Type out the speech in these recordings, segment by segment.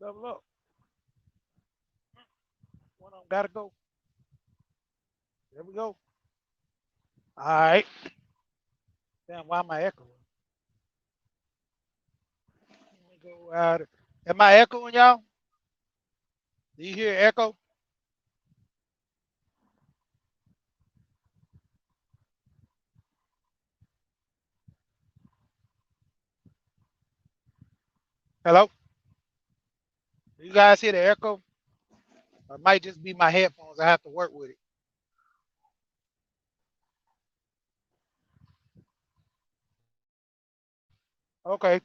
Double up. One of them gotta go. There we go. All right. Damn, why am I echoing? Let me go out. Am I echoing, y'all? Do you hear echo? Hello? Do you guys hear the echo? Or it might just be my headphones. I have to work with it. Okay.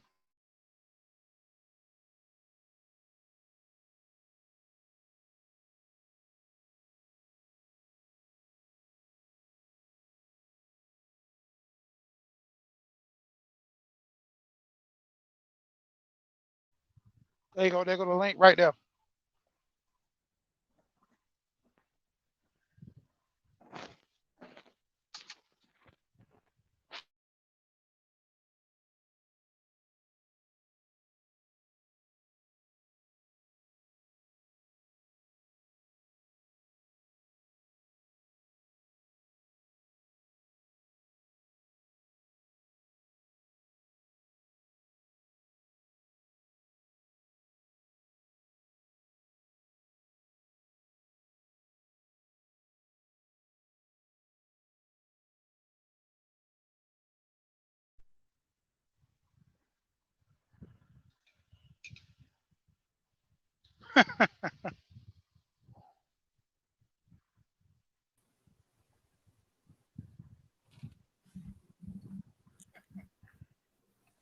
There you go. There go the link right there.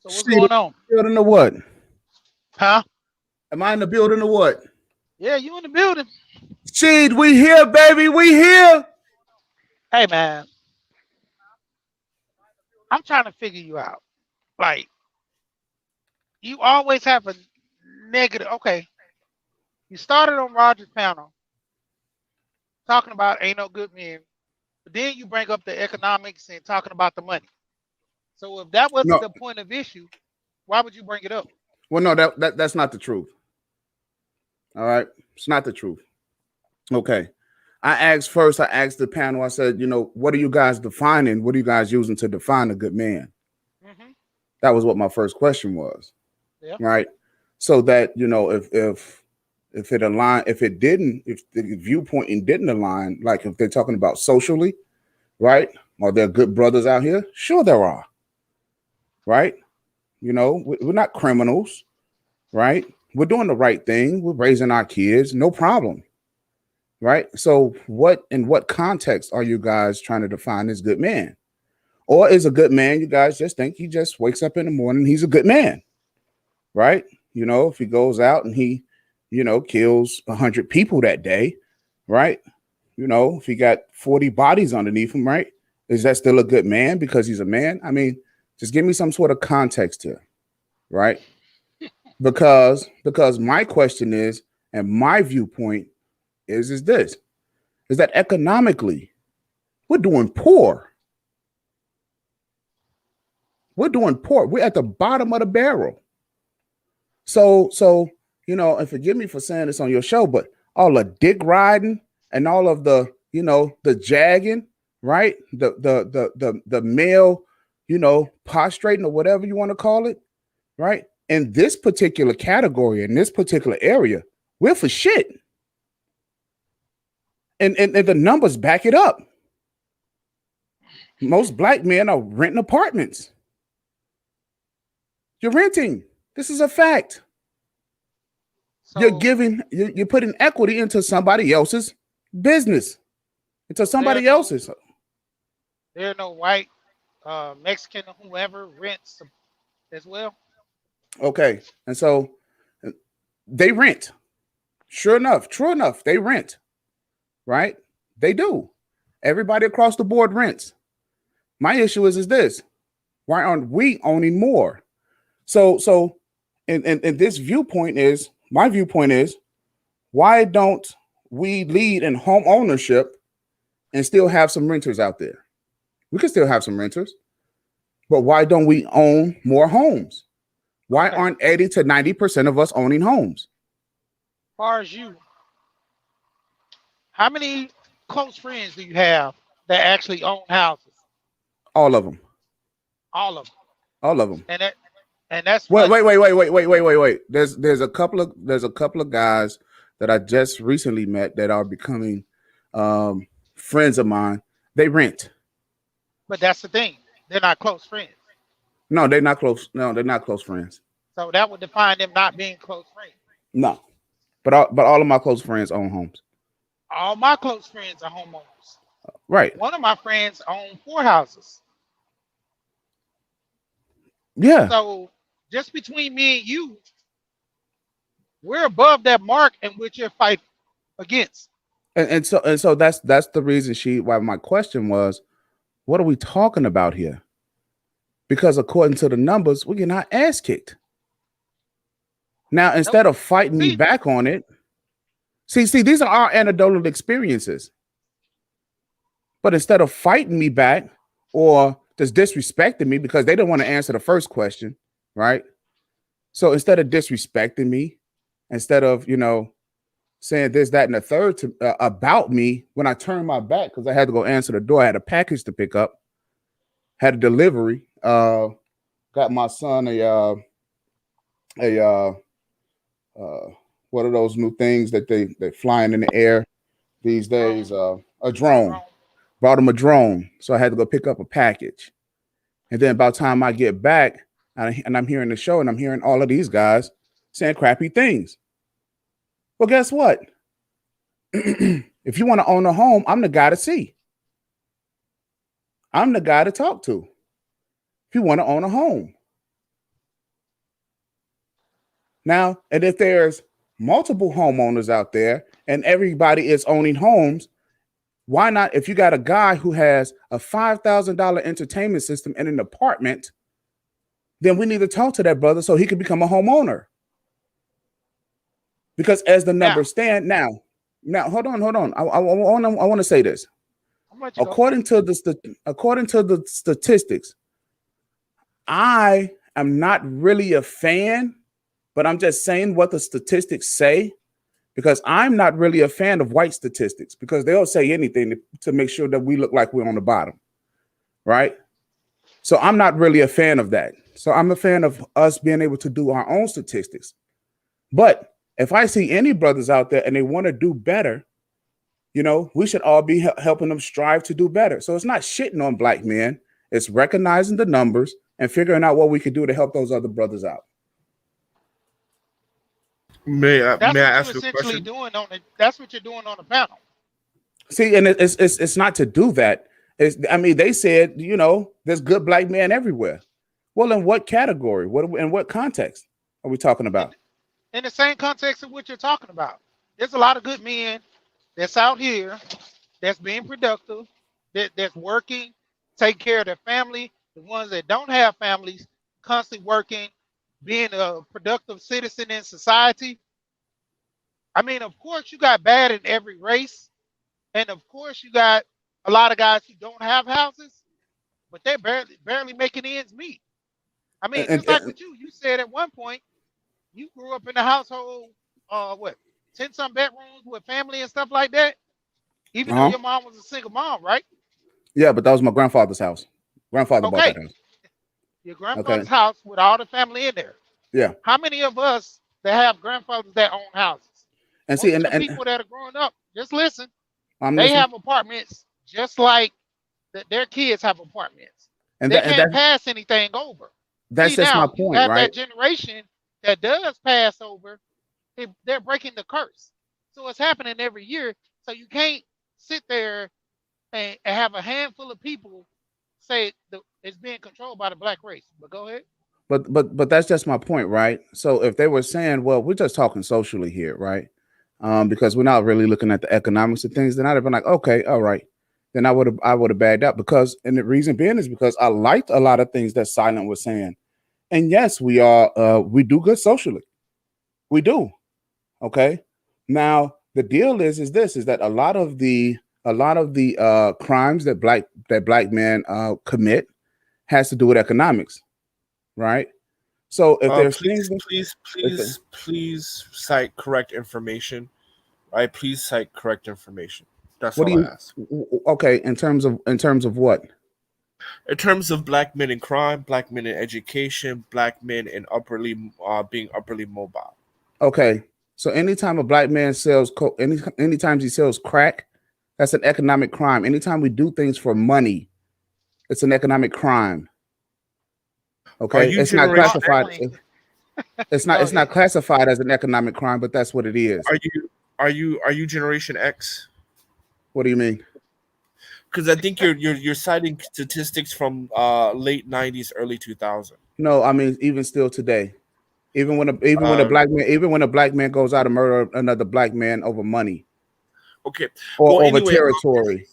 So what's Shit, going on? building or what? Huh? Am I in the building or what? Yeah, you in the building. Shit, we here, baby. We here. Hey man, I'm trying to figure you out. Like, you always have a negative. Okay, you started on Roger's panel talking about ain't no good men, but then you bring up the economics and talking about the money. So if that wasn't No, the point of issue, why would you bring it up? well, no, that's not the truth. All right, it's not the truth. Okay, I asked the panel. I said, what are you guys defining? What are you guys using to define a good man? Hmm. That was what my first question was. Yeah. Right. So that if it aligned, if it didn't, if the viewpoint didn't align, like if they're talking about socially, right? Are there good brothers out here? Sure, there are. Right. We're not criminals, right? We're doing the right thing. We're raising our kids, no problem, right? So, in what context are you guys trying to define as good man? Or is a good man, you guys just think he just wakes up in the morning, he's a good man, right? If he goes out and he, kills 100 people that day, right? If he got 40 bodies underneath him, right? Is that still a good man because he's a man? I mean, just give me some sort of context here, right? Because my question is, and my viewpoint is this, is that economically we're doing poor. We're doing poor. We're at the bottom of the barrel. So and forgive me for saying this on your show, but all the dick riding and all of the the jagging, right? The male, prostrating or whatever you want to call it, right? In this particular category, in this particular area, we're for shit. And the numbers back it up. Most black men are renting apartments. You're renting. This is a fact. So You're putting equity into somebody else's business, into so there are somebody no else's. there are no white, Mexican, or whoever rents as well. Okay. And so they rent. Sure enough, true enough, they rent, right? They do. Everybody across the board rents. My issue is this: why aren't we owning more? So, and this viewpoint is my viewpoint is why don't we lead in home ownership and still have some renters out there? We can still have some renters, but why don't we own more homes? Why Okay. aren't 80 to 90% of us owning homes? far as you, how many close friends do you have that actually own houses? All of them. All of them. All of them. And that and that's Wait, funny. wait, wait, wait, wait, wait, wait, wait, wait. There's a couple of guys that I just recently met that are becoming friends of mine. They rent. But that's the thing. They're not close friends. No, they're not close. No, they're not close friends. So that would define them not being close friends. No, but all of my close friends own homes. All my close friends are homeowners. Right. One of my friends own 4 houses. Yeah. So just between me and you, we're above that mark in which you're fighting against. And so that's the reason why my question was, what are we talking about here? Because according to the numbers, we get our ass kicked. Now, Nope. instead of fighting me See, back on it, see, these are our anecdotal experiences. But instead of fighting me back or just disrespecting me because they didn't want to answer the first question, right? So instead of disrespecting me, instead of saying this, that, and the third about me, when I turned my back because I had to go answer the door, I had a package to pick up, had a delivery, got my son a what are those new things that they flying in the air these days? drone, A drone. drone. Brought him a drone, so I had to go pick up a package. And then by the time I get back, and I'm hearing the show, and I'm hearing all of these guys saying crappy things. Well, guess what? If you want to own a home, I'm the guy to see. I'm the guy to talk to. If you want to own a home. Now, and if there's multiple homeowners out there and everybody is owning homes, why not? If you got a guy who has a $5,000 entertainment system in an apartment, then we need to talk to that brother so he can become a homeowner. Because as the Now, numbers stand now, hold on. I want to say this. I'm gonna let you go. According to the statistics, I am not really a fan, but I'm just saying what the statistics say. Because I'm not really a fan of white statistics because they'll say anything to make sure that we look like we're on the bottom, right? So I'm not really a fan of that. So I'm a fan of us being able to do our own statistics. But if I see any brothers out there and they want to do better, we should all be helping them strive to do better. So it's not shitting on black men. It's recognizing the numbers and figuring out what we can do to help those other brothers out. May I That's what you're ask you a essentially question? doing on it. That's what you're doing on the panel. See, and it's not to do that. They said, there's good black men everywhere. Well, in what category? In what context are we talking about? In the same context of what you're talking about, there's a lot of good men that's out here that's being productive, that's working, taking care of their family. The ones that don't have families, constantly working, being a productive citizen in society. I mean, of course, you got bad in every race, and of course, you got a lot of guys who don't have houses, but they're barely making ends meet. I mean, And, just like and with you, you said at one point you grew up in a household, what, 10 some bedrooms with family and stuff like that, even though uh-huh. your mom was a single mom, right? Yeah, but that was my grandfather's house. Grandfather bought that Okay, house. your Okay. grandfather's house with all the family in there. Yeah. How many of us that have grandfathers that own houses? And see, Most of and, the and people that are growing up, just listen, I'm they listening. have apartments just like their kids have apartments. And They that and can't that pass anything over. that's See, just my now you point, have right? that generation that does pass over. They're breaking the curse. So it's happening every year. So you can't sit there and have a handful of people say it's being controlled by the black race. But go ahead. But that's just my point, right? So if they were saying, well, we're just talking socially here, right? Because we're not really looking at the economics of things, then I'd have been like, okay, all right. Then I would have bagged out because, and the reason being is because I liked a lot of things that Silent was saying. And yes, we do good socially. We do. Okay. Now the deal is this is that a lot of the crimes that black men commit has to do with economics, right? So if there's things, if they, Please cite correct information. Right? Please cite correct information. That's what do all I you? ask. Okay, in terms of what? In terms of black men in crime, black men in education, black men in being upperly mobile. Okay, so anytime a black man sells anytime he sells crack, that's an economic crime. Anytime we do things for money, it's an economic crime. Are Okay, you it's not Generation classified. X? It's not. Go It's not ahead. classified as an economic crime, but that's what it is. Are you Generation X? What do you mean? Because I think you're citing statistics from late '90s, early 2000. No, I mean even still today, Uh, even when a black man goes out and murder another black man over money okay. Well, or over anyway, territory.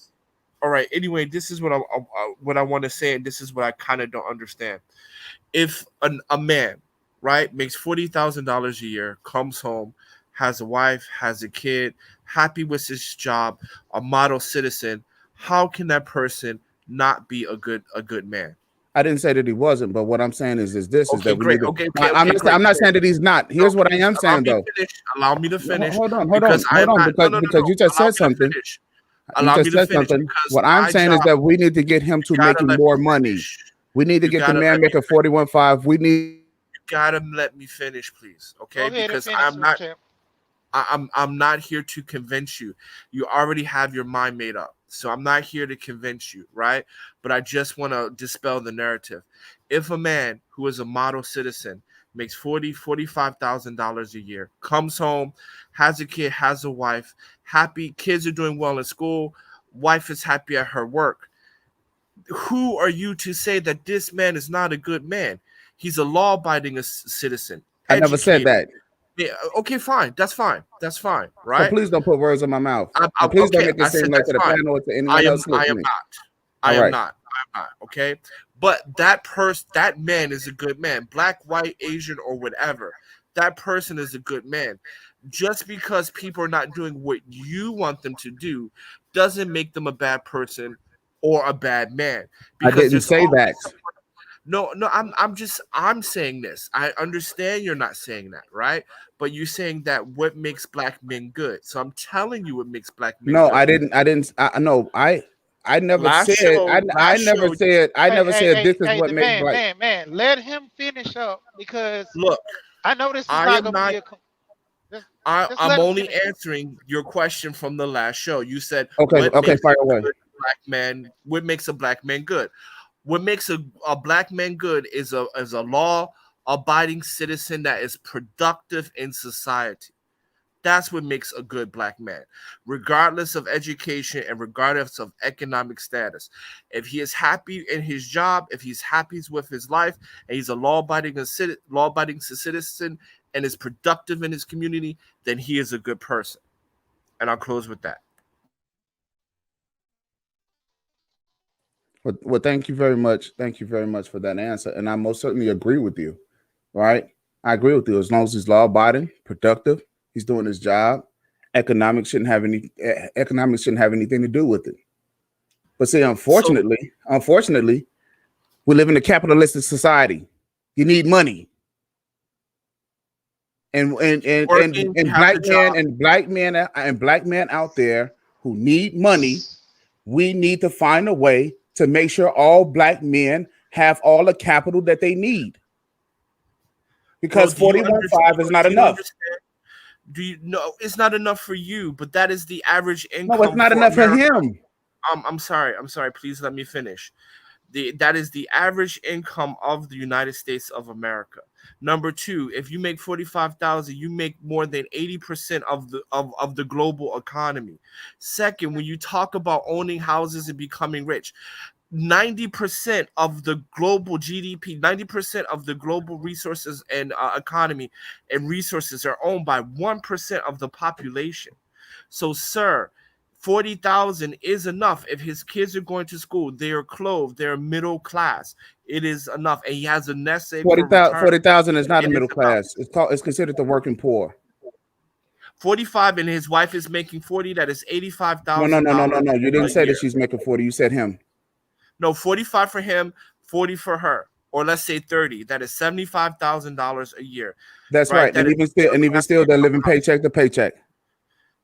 all right. Anyway, this is what I want to say, and this is what I kind of don't understand. If a man, right, makes $40,000 a year, comes home, has a wife, has a kid, happy with his job, a model citizen, how can that person not be a good man? I didn't say that he wasn't, but what I'm saying is Okay, that we need great. to. Okay, okay, I'm okay, not. great, I'm not great. saying that he's not. No, Here's what I please am allow saying me to though. finish. Allow me to finish Hold on, because I am hold on, not. No, no, no, because no. you just Allow said me to something. finish. You Allow me just to said finish something. because What I'm my saying is job. that we need to get him You to gotta making let me more money. finish. We need to You get the gotta man let me making finish. 41.5. We need. You gotta let me finish, please. Go Okay, ahead and because finish it, champ. I'm not here to convince you. You already have your mind made up. So I'm not here to convince you, right? But I just want to dispel the narrative. If a man who is a model citizen makes $45,000 a year, comes home, has a kid, has a wife, happy, kids are doing well in school, wife is happy at her work, who are you to say that this man is not a good man? He's a law-abiding citizen, I never said educated. that. Yeah, okay, fine. That's fine. That's fine, So right? please don't put words in my mouth. And please don't Okay, make it I said seem like that's to the fine. panel or to I anyone am else I am listening. not. I All am right. not. I am not. Okay. But that man is a good man. Black, white, Asian, or whatever. That person is a good man. Just because people are not doing what you want them to do doesn't make them a bad person or a bad man. I Because didn't there's say always that. no, I'm saying this. I understand you're not saying that, right? But you're saying that what makes black men good. So I'm telling you what makes black men No, good. I didn't. I didn't. No, I never Last said. show, I last never show, said. I Hey, never hey, said hey, this is hey, what the makes man, black. man, man. Let him finish up because look, I know this is I not am gonna be not a. Just, just I'm let him only finish up. answering your question from the last show. You said Okay. what Okay. makes Fire a away. good black man, what makes a black man good? What makes a black man good is a law abiding citizen that is productive in society. That's what makes a good black man, regardless of education and regardless of economic status. If he is happy in his job, if he's happy with his life, and he's a law-abiding citizen and is productive in his community, then he is a good person. And I'll close with that. Well, thank you very much. Thank you very much for that answer, and I most certainly agree with you. Right? I agree with you. As long as he's law-abiding, productive, he's doing his job. Economics shouldn't have anything to do with it. But see, So, unfortunately, we live in a capitalistic society. You need money. working, we And have black the men job. and black men out there who need money, we need to find a way to make sure all black men have all the capital that they need. Well, Because 41.5 is not do you enough. understand? Do you know it's not enough for you, but that is the average No, it's income not for enough for America. him. I'm sorry. Please let me finish. That is the average income of the United States of America. Number two, if you make 45,000, you make more than 80% of the global economy. Second, when you talk about owning houses and becoming rich, 90% of the global GDP, 90% of the global resources and economy and resources are owned by 1% of the population. So, sir, 40,000 is enough. If his kids are going to school, they are clothed, they're middle class. It is enough. And he has a nest egg for retirement. 40,000 is not a It is middle enough. class. It's considered the working poor. 45 and his wife is making 40. That is No, no, no, no, no, $85,000 no. You a didn't say that year. she's making 40. You said him. No, 45 for him, 40 for her. or let's say 30, that is $75,000 a year. That's Right, right. that And is even still, they're living paycheck to paycheck.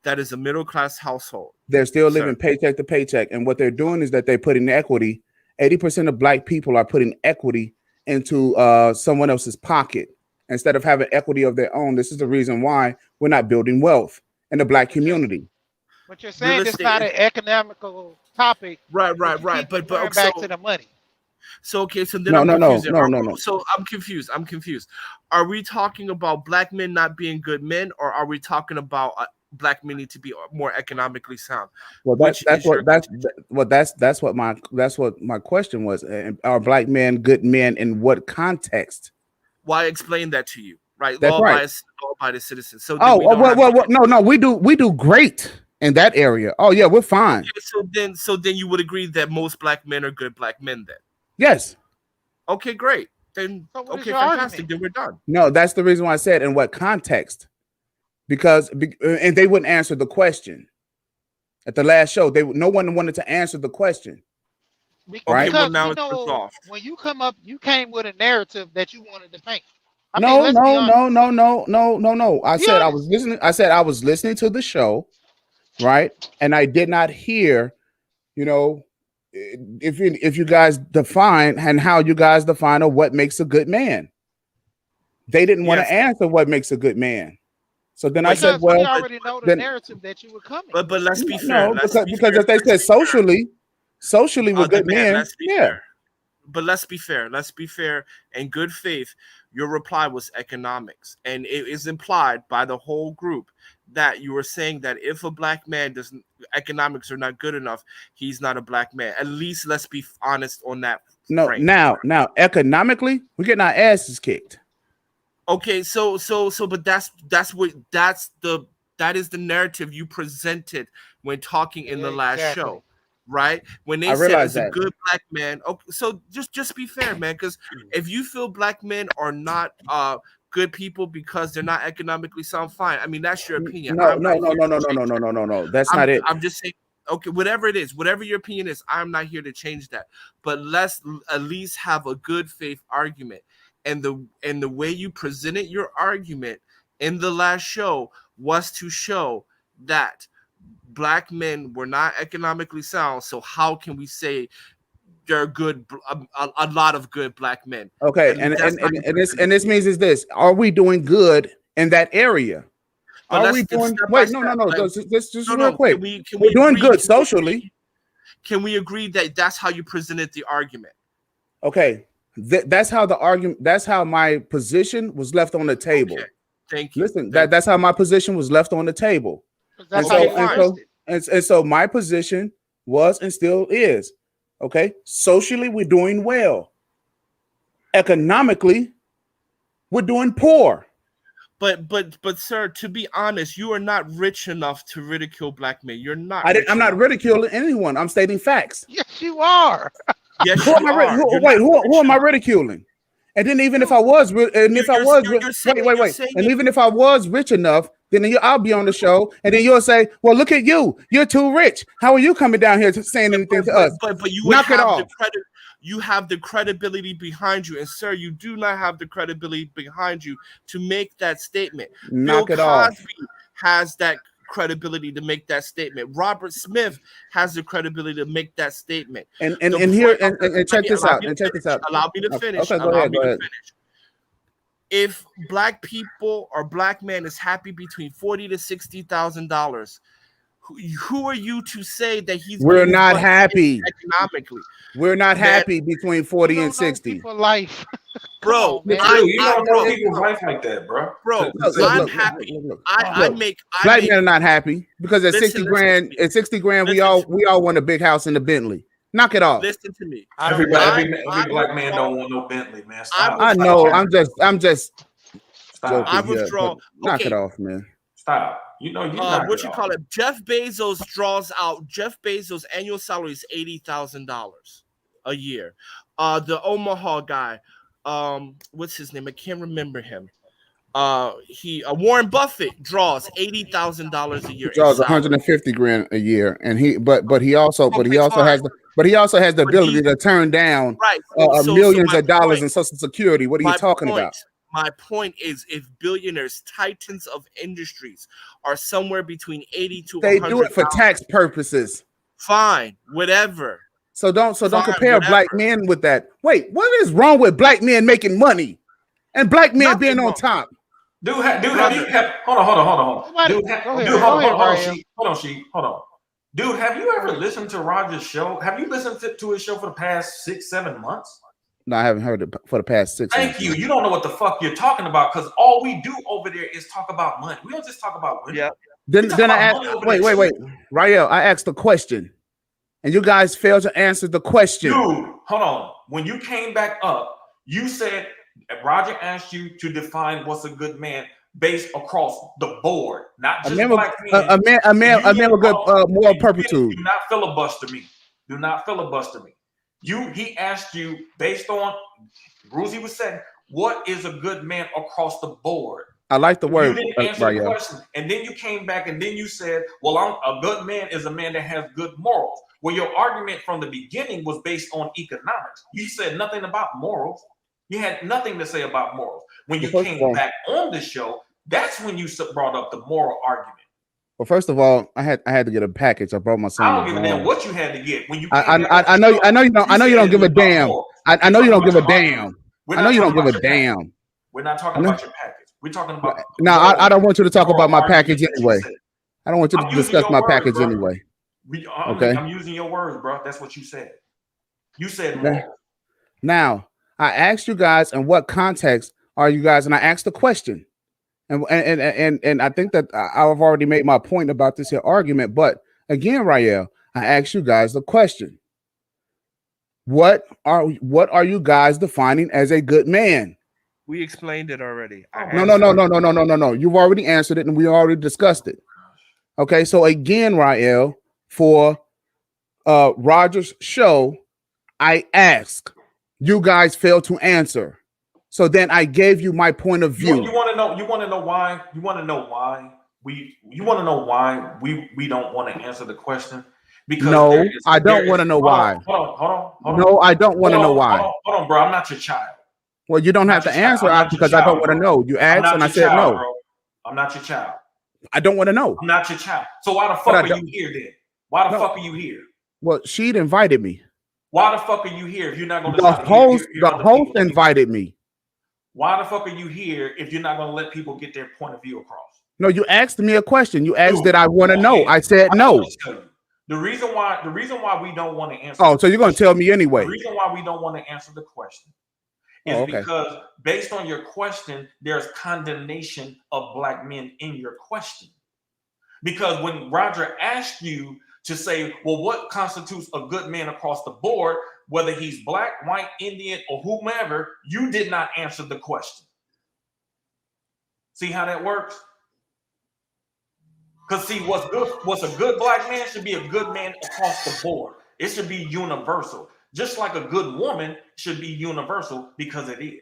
That is a middle class household. They're still Sir. living paycheck to paycheck. And what they're doing is that they're putting equity. 80% of black people are putting equity into someone else's pocket instead of having equity of their own. This is the reason why we're not building wealth in the black community. But you're saying Real it's estate not is- an economical topic. Right. Keep But going so, back to the money. so okay, so then No, I'm no, no, confused. no. So I'm confused. Are we talking about black men not being good men, or are we talking about black men need to be more economically sound? Well, Which is your that's what my question was. Are black men good men in what context? Why explain that to you? Right, That's right. Law by the citizens. So then we don't have- No, we do great in that area. Oh yeah, we're fine. Okay, so then you would agree that most black men are good black men then? Yes. Okay, great. Then So what is okay, your fantastic. argument? Then we're done. No, that's the reason why I said in what context. And they wouldn't answer the question. At the last show, no one wanted to answer the question. Because Okay, well, now you it's know, resolved. when you come up, you came with a narrative that you wanted to paint. I No. mean, let's be honest. I Be said I honest. was listening. I said I was listening to the show, right? And I did not hear, if you guys define and how you guys define or what makes a good man. They didn't want Yes. to answer what makes a good man. So then I Because said, we well, already know the then- narrative that you were coming. But let's be fair. no, Let's because, be because fair. if they Let's said be fair. socially we're good men. Let's be Yeah. fair. But let's be fair. Let's be fair. In good faith, your reply was economics, and it is implied by the whole group that you were saying that if a black man doesn't, economics are not good enough, he's not a black man. At least let's be honest on that. No, frame. now economically, we're getting our asses kicked. Okay, so, but that is the narrative you presented when talking in the last Exactly. show, right? When they I said realize as a that. good black man. Okay, so just be fair, man, because if you feel black men are not good people because they're not economically sound, fine. I mean, that's your opinion. No. That's not it. I'm just saying. Okay, whatever it is, whatever your opinion is, I'm not here to change that. But let's at least have a good faith argument. And the way you presented your argument in the last show was to show that black men were not economically sound. So how can we say there are good, a lot of good black men? Okay, and this means is this: are we doing good in that area? But Are we doing? Wait, no. Just real quick. Can We're doing agree- good socially. Can we agree that that's how you presented the argument? Okay, that's how the argument. That's how my position was left on the table. Okay, thank you. Listen, that's how my position was left on the table. That's And how so- you and phrased it. And so my position was and still is, okay, socially, we're doing well. Economically, we're doing poor. But sir, to be honest, you are not rich enough to ridicule black men. You're not. I'm not ridiculing anyone. I'm stating facts. Yes, you are. Yes, Who am I? Who am I ridiculing? And then even if I was, and if I was, wait, and even if I was rich enough, then I'll be on the show, and then you'll say, "Well, look at you. You're too rich. How are you coming down here to saying anything to us?" But you would Knock it have off. the credit. You have the credibility behind you, and sir, you do not have the credibility behind you to make that statement. Knock Bill it off. Cosby has that credibility to make that statement. Robert Smith has the credibility to make that statement. And The here point- and check this allow out. me And to check this finish. out. Allow me to finish. Okay, go Allow ahead. me Go to ahead. finish. If black people or black man is happy between $40,000 to $60,000, who are you to say that he's? We're being not what happy. economically, We're not Man, happy between 40 You and don't know 60. people's life. bro. man. You don't know people's life like that, bro. Bro, Look, I'm happy. look. I Look, make Black men are not happy because at Listen, 60 listen grand, to me. at 60 grand, we Listen to all want a big house in the Bentley. Knock it off. listen to me. Every I black man don't want no Bentley, man. Stop. I know. I'm just Stop. I joking here, withdraw. but knock Okay. it off, man. Stop. You know you knock What it you off. call it? Jeff Bezos draws out. Jeff Bezos' annual salary is $80,000 a year. The Omaha guy, what's his name? I can't remember him. Warren Buffett draws $80,000 a year. He draws in salary. 150 grand a year, and he also Okay, has But he also has the ability to turn down millions of dollars in Social Security. What are you talking about? My point is, if billionaires, titans of industries, are somewhere between 80 to 100, they do it for tax purposes. Fine, whatever. So don't compare black men with that. Wait, what is wrong with black men making money and black men being on top? Dude, have you hold on. Hold on. Dude, have you ever listened to Roger's show? Have you listened to his show for the past 6-7 months? No, I haven't heard it for the past 6 months. Thank you. You don't know what the fuck you're talking about because all we do over there is talk about money. We don't just talk about women. Yeah. Then I asked, wait. Rael, I asked the question and you guys failed to answer the question. Dude, hold on. When you came back up, you said Roger asked you to define what's a good man based across the board, not just black men. A man with good moral purpitude. Do not filibuster me. Do not filibuster me. He asked you based on rules he was setting, what is a good man across the board? I like the word. You didn't answer the question. And then you came back and then you said, well, a good man is a man that has good morals. Well, your argument from the beginning was based on economics. You said nothing about morals. You had nothing to say about morals. When you came back on the show, that's when you brought up the moral argument. Well, first of all, I had to get a package. I brought my son. I don't give a damn what you had to get when you. I know you don't give a damn. I know you don't give a damn. I know you don't give a damn. We're not talking about your package. We're talking about. No, I don't want you to talk about my package anyway. I don't want you to discuss my package anyway. Okay. I'm using your words, bro. That's what you said. You said more. Now, I asked you guys in what context are you guys, and I asked the question. And I think that I've already made my point about this here argument. But again, Rael, I asked you guys the question. What are you guys defining as a good man? We explained it already. No. You've already answered it and we already discussed it. Okay, so again, Rael, for Roger's show, I asked. You guys failed to answer. So then I gave you my point of view. You want to know why we don't want to answer the question? Because I don't want to know why. Hold on. No, I don't want to know why. Hold on, bro. I'm not your child. Well, you don't have to answer because I don't want to know. You asked and I said no. Bro. I'm not your child. I don't want to know. I'm not your child. So why the fuck are you here then? Why the fuck are you here? Well, she'd invited me. Why the fuck are you here if you're not going to? The host invited me. Why the fuck are you here if you're not going to let people get their point of view across? No, you asked me a question. You asked did I want to know. I said no. The reason why we don't want to answer. Oh, so you're going to tell me anyway. The reason why we don't want to answer the question is because based on your question, there's condemnation of black men in your question. Because when Roger asked you to say, well, what constitutes a good man across the board, whether he's black, white, Indian, or whomever, you did not answer the question. See how that works? Because see, what's a good black man should be a good man across the board. It should be universal. Just like a good woman should be universal because it is.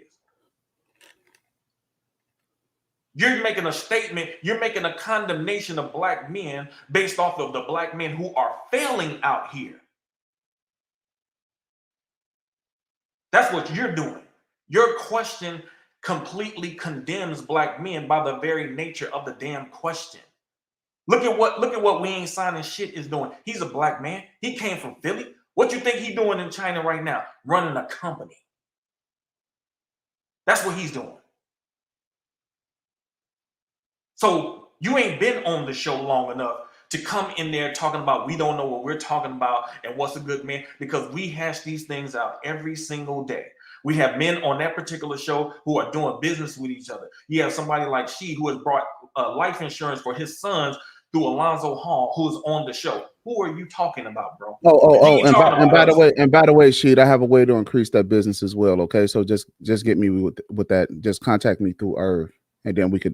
You're making a statement, you're making a condemnation of black men based off of the black men who are failing out here. That's what you're doing. Your question completely condemns black men by the very nature of the damn question. Look at what We Ain't Signing Shit is doing. He's a black man. He came from Philly. What you think he's doing in China right now? Running a company. That's what he's doing. So you ain't been on the show long enough to come in there talking about we don't know what we're talking about and what's a good man, because we hash these things out every single day. We have men on that particular show who are doing business with each other. You have somebody like who has brought life insurance for his sons through Alonzo Hall, who's on the show. Who are you talking about, bro? And by the way, Sheed, I have a way to increase that business as well. Okay, so just get me with that. Just contact me through Irv, and then we could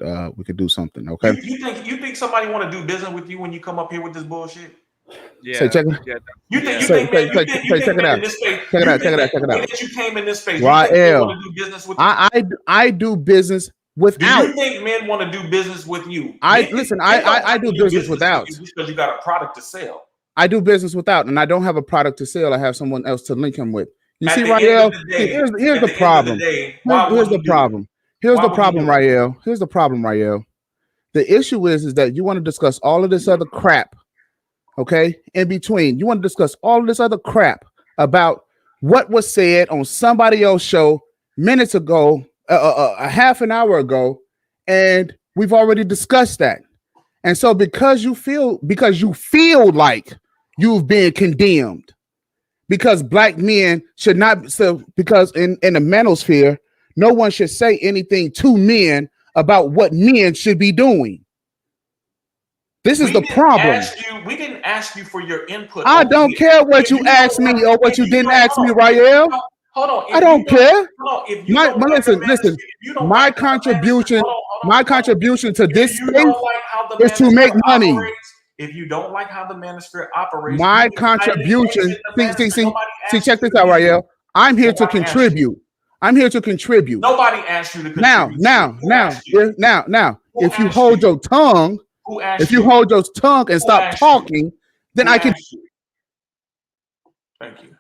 do something. Okay. You think somebody want to do business with you when you come up here with this bullshit? Yeah. So check it out. You came in this space. Rael, I do business without. Do you think men want to do business with you? I do business without. Because you got a product to sell. I do business without, and I don't have a product to sell. I have someone else to link him with. You At see, the end Rael? of the day, Here's at the the end of the problem. day, why Here's would the he do it? problem. Here's Why the would he problem, do it? Rael. Here's the problem, Rael. The issue is that you want to discuss all of this other crap, okay? In between, you want to discuss all of this other crap about what was said on somebody else's show minutes ago, a half an hour ago, and we've already discussed that. And so because you feel like you've been condemned, because black men should not, so because in the manosphere, no one should say anything to men about what men should be doing. This is the problem. We didn't ask you for your input. I don't care what you asked me or what you didn't ask me, Rael. Hold on. I don't care. If you don't like Listen. My contribution to this space is to make money. If you don't like how the manosphere operates, my contribution. See, check this out, Rael. I'm here to contribute. I'm here to contribute. Nobody asked you to contribute. Now, if you hold your tongue, and stop talking, then I can. Thank you.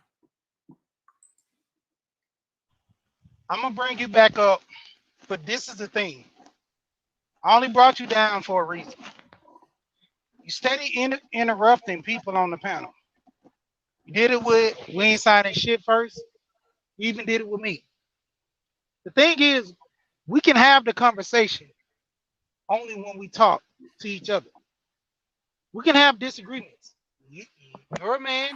I'm gonna bring you back up, but this is the thing. I only brought you down for a reason. You steady interrupting people on the panel. You did it with we ain't signing shit first. You even did it with me. The thing is, we can have the conversation only when we talk to each other. We can have disagreements. You're a man,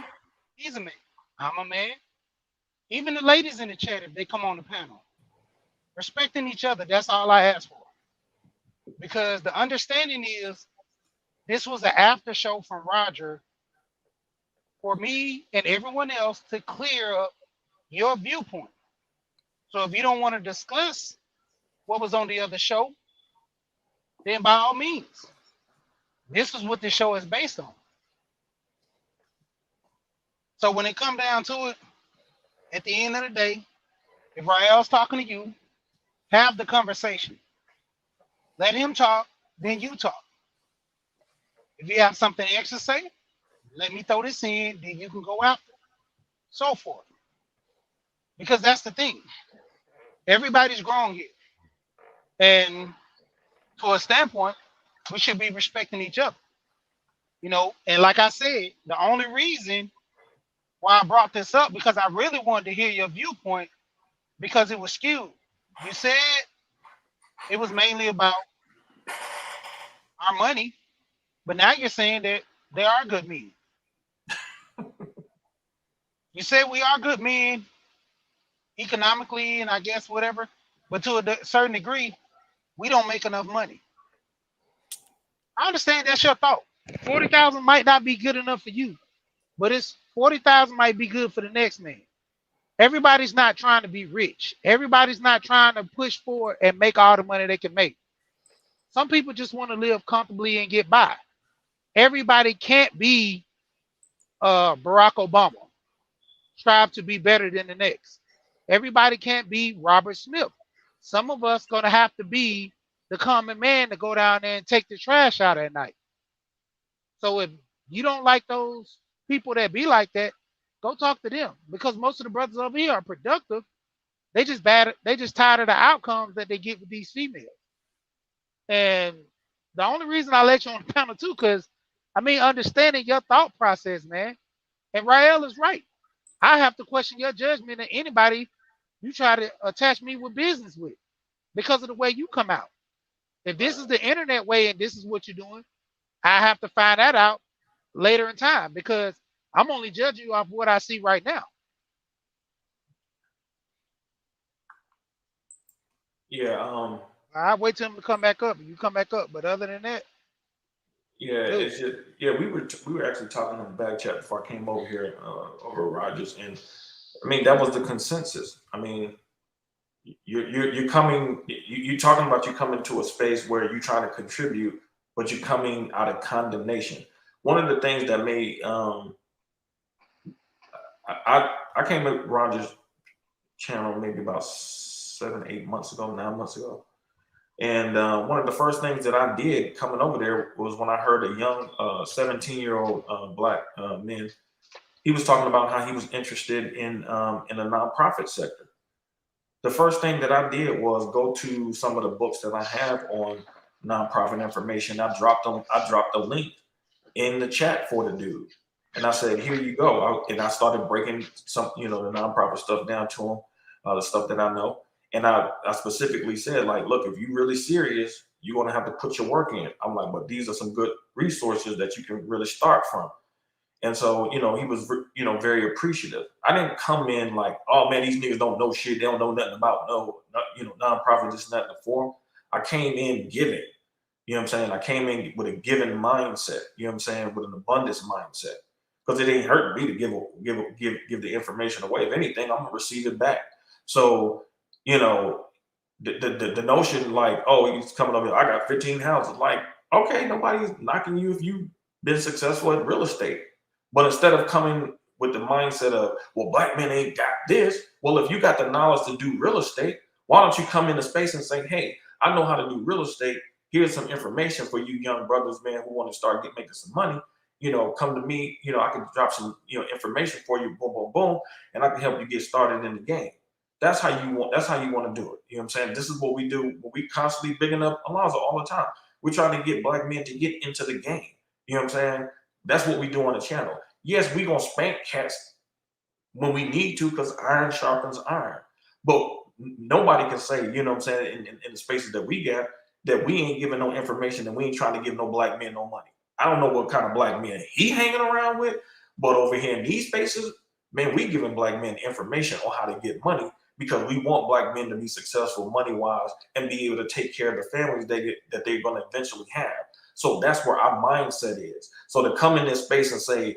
he's a man, I'm a man. Even the ladies in the chat, if they come on the panel, respecting each other, that's all I ask for. Because the understanding is this was an after show from Roger for me and everyone else to clear up your viewpoint. So if you don't want to discuss what was on the other show, then by all means, this is what the show is based on. So when it comes down to it, at the end of the day, if Rael's talking to you, have the conversation. Let him talk, then you talk. If you have something extra to say, let me throw this in, then you can go after. So forth. Because that's the thing. Everybody's grown here. And to a standpoint, we should be respecting each other. You know, and like I said, the only reason why I brought this up, because I really wanted to hear your viewpoint, because it was skewed. You said it was mainly about our money, but now you're saying that they are good men. You said we are good men economically and I guess whatever, but to a certain degree, we don't make enough money. I understand that's your thought. 40,000 might not be good enough for you, but it's 40,000 might be good for the next man. Everybody's not trying to be rich. Everybody's not trying to push forward and make all the money they can make. Some people just want to live comfortably and get by. Everybody can't be Barack Obama. Strive to be better than the next. Everybody can't be Robert Smith. Some of us gonna have to be the common man to go down there and take the trash out at night. So if you don't like those people that be like that, go talk to them, because most of the brothers over here are productive. They just bad. They just tired of the outcomes that they get with these females. And the only reason I let you on the panel too, because I mean, understanding your thought process, man. And Rael is right. I have to question your judgment of anybody you try to attach me with business with because of the way you come out. If this is the internet way and this is what you're doing, I have to find that out later in time, because I'm only judging you off what I see right now. Yeah. I wait till him to come back up. You come back up, but other than that, yeah, dude. It's just, yeah. We were actually talking in the back chat before I came over here over Rogers, and I mean that was the consensus. I mean, you're coming. You're talking about you coming to a space where you're trying to contribute, but you're coming out of condemnation. One of the things that made I came to Rogers' channel maybe about 7-8 months ago, 9 months ago. And one of the first things that I did coming over there was when I heard a young 17-year-old black man. He was talking about how he was interested in the nonprofit sector. The first thing that I did was go to some of the books that I have on nonprofit information. I dropped a link in the chat for the dude. And I said, here you go. And I started breaking some, the nonprofit stuff down to him, the stuff that I know. And I specifically said, like, look, if you're really serious, you're going to have to put your work in. I'm like, but these are some good resources that you can really start from. And so, he was, very appreciative. I didn't come in like, oh man, these niggas don't know shit. They don't know nothing about nonprofit, this, and that, the form. I came in giving. You know what I'm saying? I came in with a giving mindset. You know what I'm saying? With an abundance mindset, because it ain't hurting me to give the information away. If anything, I'm gonna receive it back. So, the notion like, oh, he's coming over here, I got 15 houses. Like, okay, nobody's knocking you if you've been successful at real estate. But instead of coming with the mindset of, well, black men ain't got this. Well, if you got the knowledge to do real estate, why don't you come into space and say, hey, I know how to do real estate. Here's some information for you young brothers, man, who want to start making some money. Come to me. I can drop some, information for you. Boom, boom, boom, and I can help you get started in the game. That's how you want to do it. You know what I'm saying? This is what we do. We constantly bigging up Alonzo all the time. We're trying to get black men to get into the game. You know what I'm saying? That's what we do on the channel. Yes, we gonna spank cats when we need to, because iron sharpens iron. But nobody can say, you know what I'm saying, in the spaces that we got, that we ain't giving no information and we ain't trying to give no black men no money. I don't know what kind of black men he hanging around with, but over here in these spaces, man, we giving black men information on how to get money, because we want black men to be successful money-wise and be able to take care of the families that they're going to eventually have. So that's where our mindset is. So to come in this space and say,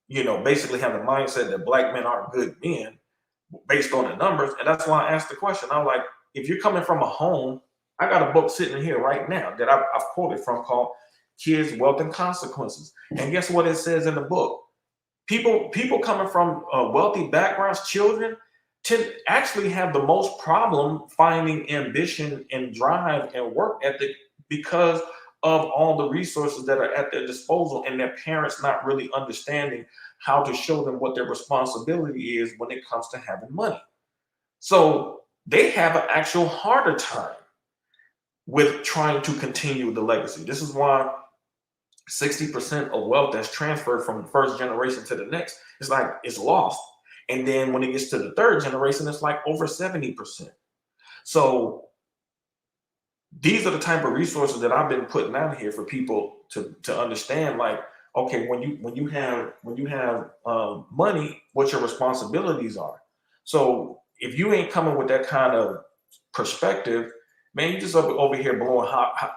basically have the mindset that black men aren't good men based on the numbers. And that's why I asked the question. I'm like, if you're coming from a home, I got a book sitting here right now that I've quoted from called Kids, Wealth, and Consequences. And guess what it says in the book? People coming from wealthy backgrounds, children, to actually have the most problem finding ambition and drive and work ethic, because of all the resources that are at their disposal, and their parents not really understanding how to show them what their responsibility is when it comes to having money. So they have an actual harder time with trying to continue the legacy. This is why 60% of wealth that's transferred from the first generation to the next, it's lost. And then when it gets to the third generation, it's like over 70%. So these are the type of resources that I've been putting out here for people to understand. Like, okay, when you have money, what your responsibilities are. So if you ain't coming with that kind of perspective, man, you just over here blowing hot,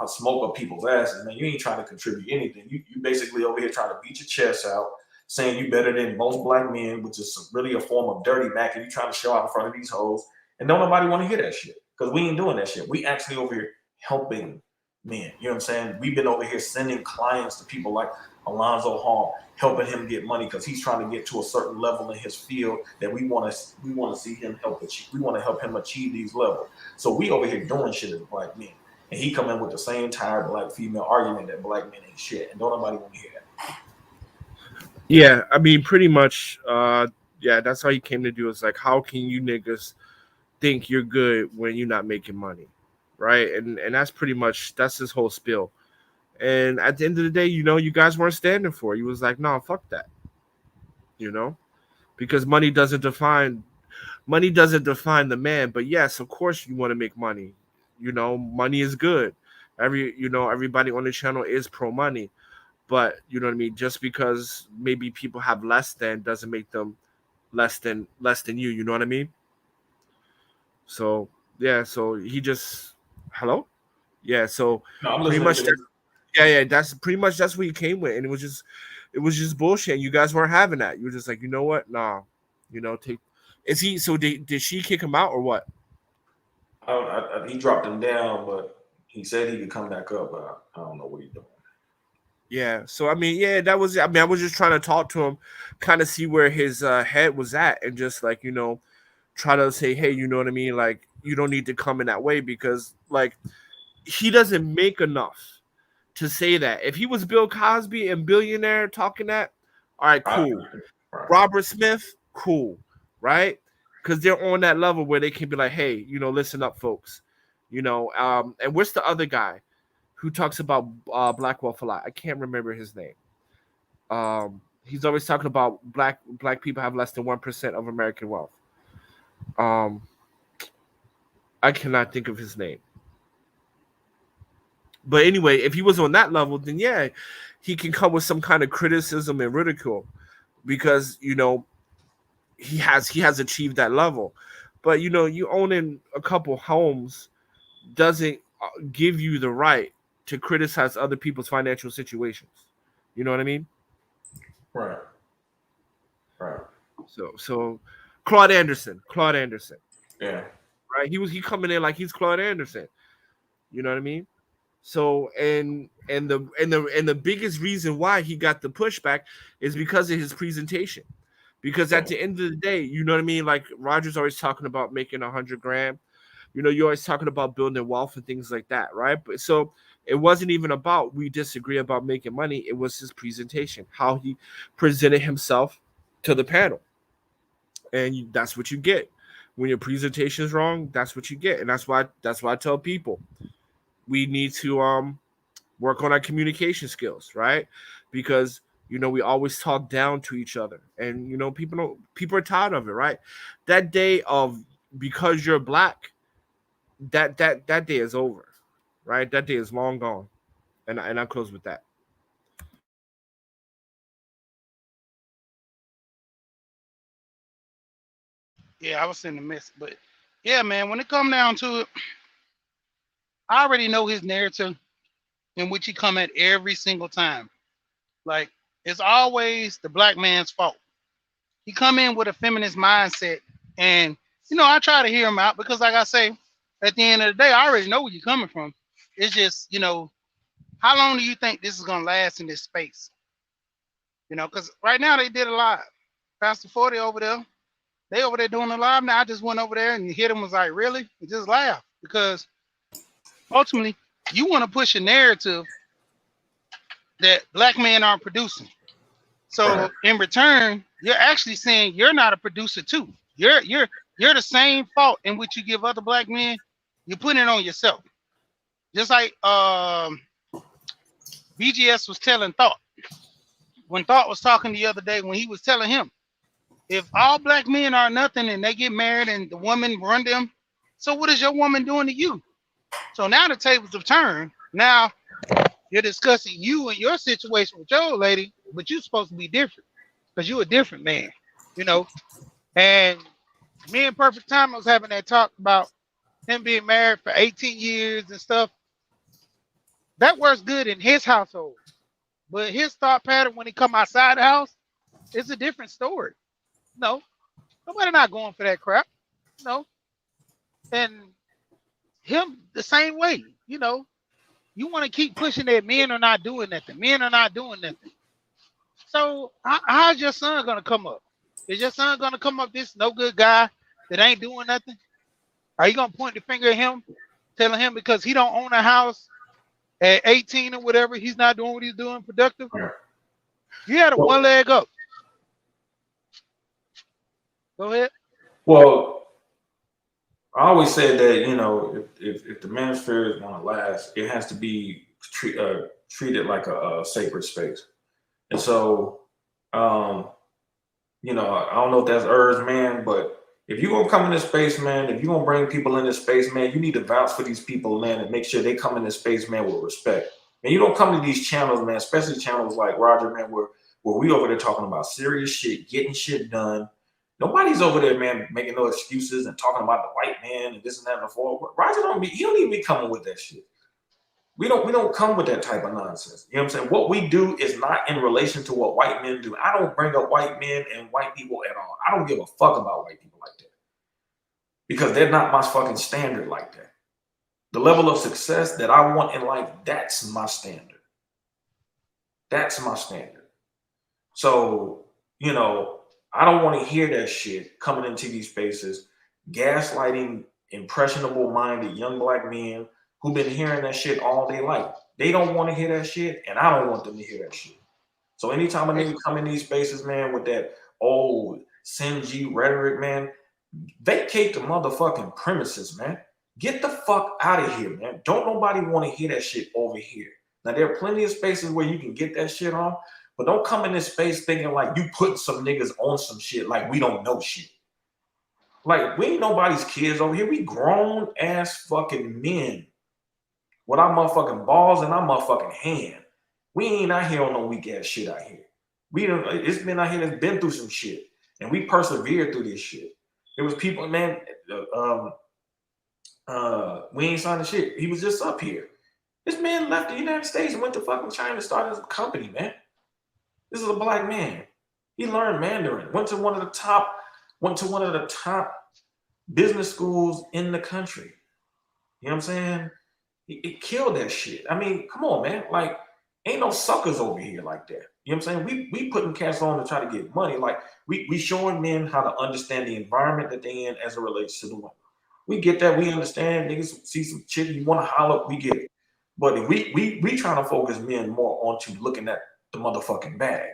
smoke up people's asses, man. You ain't trying to contribute anything. You basically over here trying to beat your chest out, saying you better than most black men, which is really a form of dirty Mac, and you trying to show out in front of these hoes, and don't nobody want to hear that shit, because we ain't doing that shit. We actually over here helping men. You know what I'm saying? We've been over here sending clients to people like Alonzo Hall, helping him get money because he's trying to get to a certain level in his field that we want to see him help achieve. We want to help him achieve these levels. So we over here doing shit as black men, and he come in with the same tired black female argument that black men ain't shit, and don't nobody want to hear that. Yeah, I mean, pretty much. That's how he came to do. It's like, how can you niggas think you're good when you're not making money, right? And that's pretty much his whole spiel. And at the end of the day, you guys weren't standing for it. He was like, no, fuck that. Because money doesn't define the man. But yes, of course you want to make money. Money is good. Everybody on the channel is pro money. But you know what I mean? Just because maybe people have less than doesn't make them less than you. You know what I mean? So yeah. So he just hello. Yeah. So No, pretty much. That's pretty much what he came with, and it was just bullshit. You guys weren't having that. You were just like, you know what? Nah. Take. Is he? So did she kick him out or what? He dropped him down, but he said he could come back up. But I don't know what he's doing. Yeah. So I mean, yeah, that was. I mean, I was just trying to talk to him, kind of see where his head was at, and just like try to say, hey, you know what I mean? Like, you don't need to come in that way because, like, he doesn't make enough to say that. If he was Bill Cosby and billionaire talking that, all right, cool. Right. Robert Smith, cool, right? Because they're on that level where they can be like, hey, you know, listen up, folks. You know, and where's the other guy who talks about black wealth a lot? I can't remember his name. He's always talking about black people have less than 1% of American wealth. I cannot think of his name. But anyway, if he was on that level, then yeah, he can come with some kind of criticism and ridicule because, you know, he has achieved that level. But, you know, you owning a couple homes doesn't give you the right to criticize other people's financial situations. You know what I mean? Right. So Claude Anderson. Yeah. Right? He coming in like he's Claude Anderson. You know what I mean? So and the biggest reason why he got the pushback is because of his presentation. Because at the end of the day, you know what I mean? Like Roger's always talking about making $100,000. You know, you're always talking about building wealth and things like that, right? But so it wasn't even about we disagree about making money. It was his presentation, how he presented himself to the panel. And that's what you get. When your presentation is wrong, that's what you get. And that's why I tell people we need to work on our communication skills, right? Because you know we always talk down to each other, and you know people are tired of it, right? That day of because you're black, that day is over, right? That day is long gone, and I close with that. Yeah, I was in the mess, but yeah, man, when it come down to it, I already know his narrative in which he come at every single time. Like it's always the black man's fault. He come in with a feminist mindset, and you know I try to hear him out because, like I say, at the end of the day, I already know where you're coming from. It's just how long do you think this is gonna last in this space? Because right now they did a live. Pastor 40 over there, they over there doing a live now. I just went over there and you hit them was like, really? And just laugh because ultimately you want to push a narrative that black men aren't producing. So in return, you're actually saying you're not a producer too. You're the same fault in which you give other black men. You put it on yourself. Just like BGS was telling Thought. When Thought was talking the other day, when he was telling him, if all black men are nothing and they get married and the woman run them, so what is your woman doing to you? So now the tables have turned. Now you're discussing you and your situation with your old lady, but you're supposed to be different because you're a different man, And me and Perfect Time was having that talk about him being married for 18 years and stuff. That works good in his household, but his thought pattern when he come outside the house is a different story. No, nobody not going for that crap. No, and him the same way. You want to keep pushing that men are not doing nothing. Men are not doing nothing. So how's your son gonna come up? Is your son gonna come up this no good guy that ain't doing nothing? Are you gonna point the finger at him, telling him because he don't own a house at 18 or whatever, he's not doing what he's doing productive? Yeah. You had a one leg up. Go ahead. Well, I always said that if the manosphere want to last, it has to be treated like a sacred space. And so, I don't know if that's urge, man, but if you're gonna come in this space, man, if you're gonna bring people in this space, man, you need to vouch for these people, man, and make sure they come in this space, man, with respect. And you don't come to these channels, man, especially channels like Roger, man, where we over there talking about serious shit, getting shit done. Nobody's over there, man, making no excuses and talking about the white man and this and that and the four. Roger he don't even be coming with that shit. We don't come with that type of nonsense. You know what I'm saying? What we do is not in relation to what white men do. I don't bring up white men and white people at all. I don't give a fuck about white people like that. Because they're not my fucking standard like that. The level of success that I want in life, that's my standard. That's my standard. So, I don't want to hear that shit coming into these spaces gaslighting impressionable minded young black men who've been hearing that shit all day life. They don't want to hear that shit, and I don't want them to hear that shit. So anytime a nigga come in these spaces, man, with that old Sinji rhetoric, man, vacate the motherfucking premises, man. Get the fuck out of here, man. Don't nobody want to hear that shit over here. Now, there are plenty of spaces where you can get that shit on, but don't come in this space thinking like you putting some niggas on some shit like we don't know shit. Like, we ain't nobody's kids over here. We grown ass fucking men with our motherfucking balls in our motherfucking hand. We ain't out here on no weak ass shit out here. It's been out here that's been through some shit, and we persevered through this shit. It was people, man. We ain't signing shit. He was just up here. This man left the United States and went to fucking China and started a company, man. This is a black man. He learned Mandarin. Went to one of the top business schools in the country. You know what I'm saying? He killed that shit. I mean, come on, man. Like, ain't no suckers over here like that. You know what I'm saying? We putting cats on to try to get money. Like, we showing men how to understand the environment that they in as it relates to the women. We get that. We understand. Niggas see some shit, you want to holler, we get it. But we trying to focus men more onto looking at the motherfucking bag.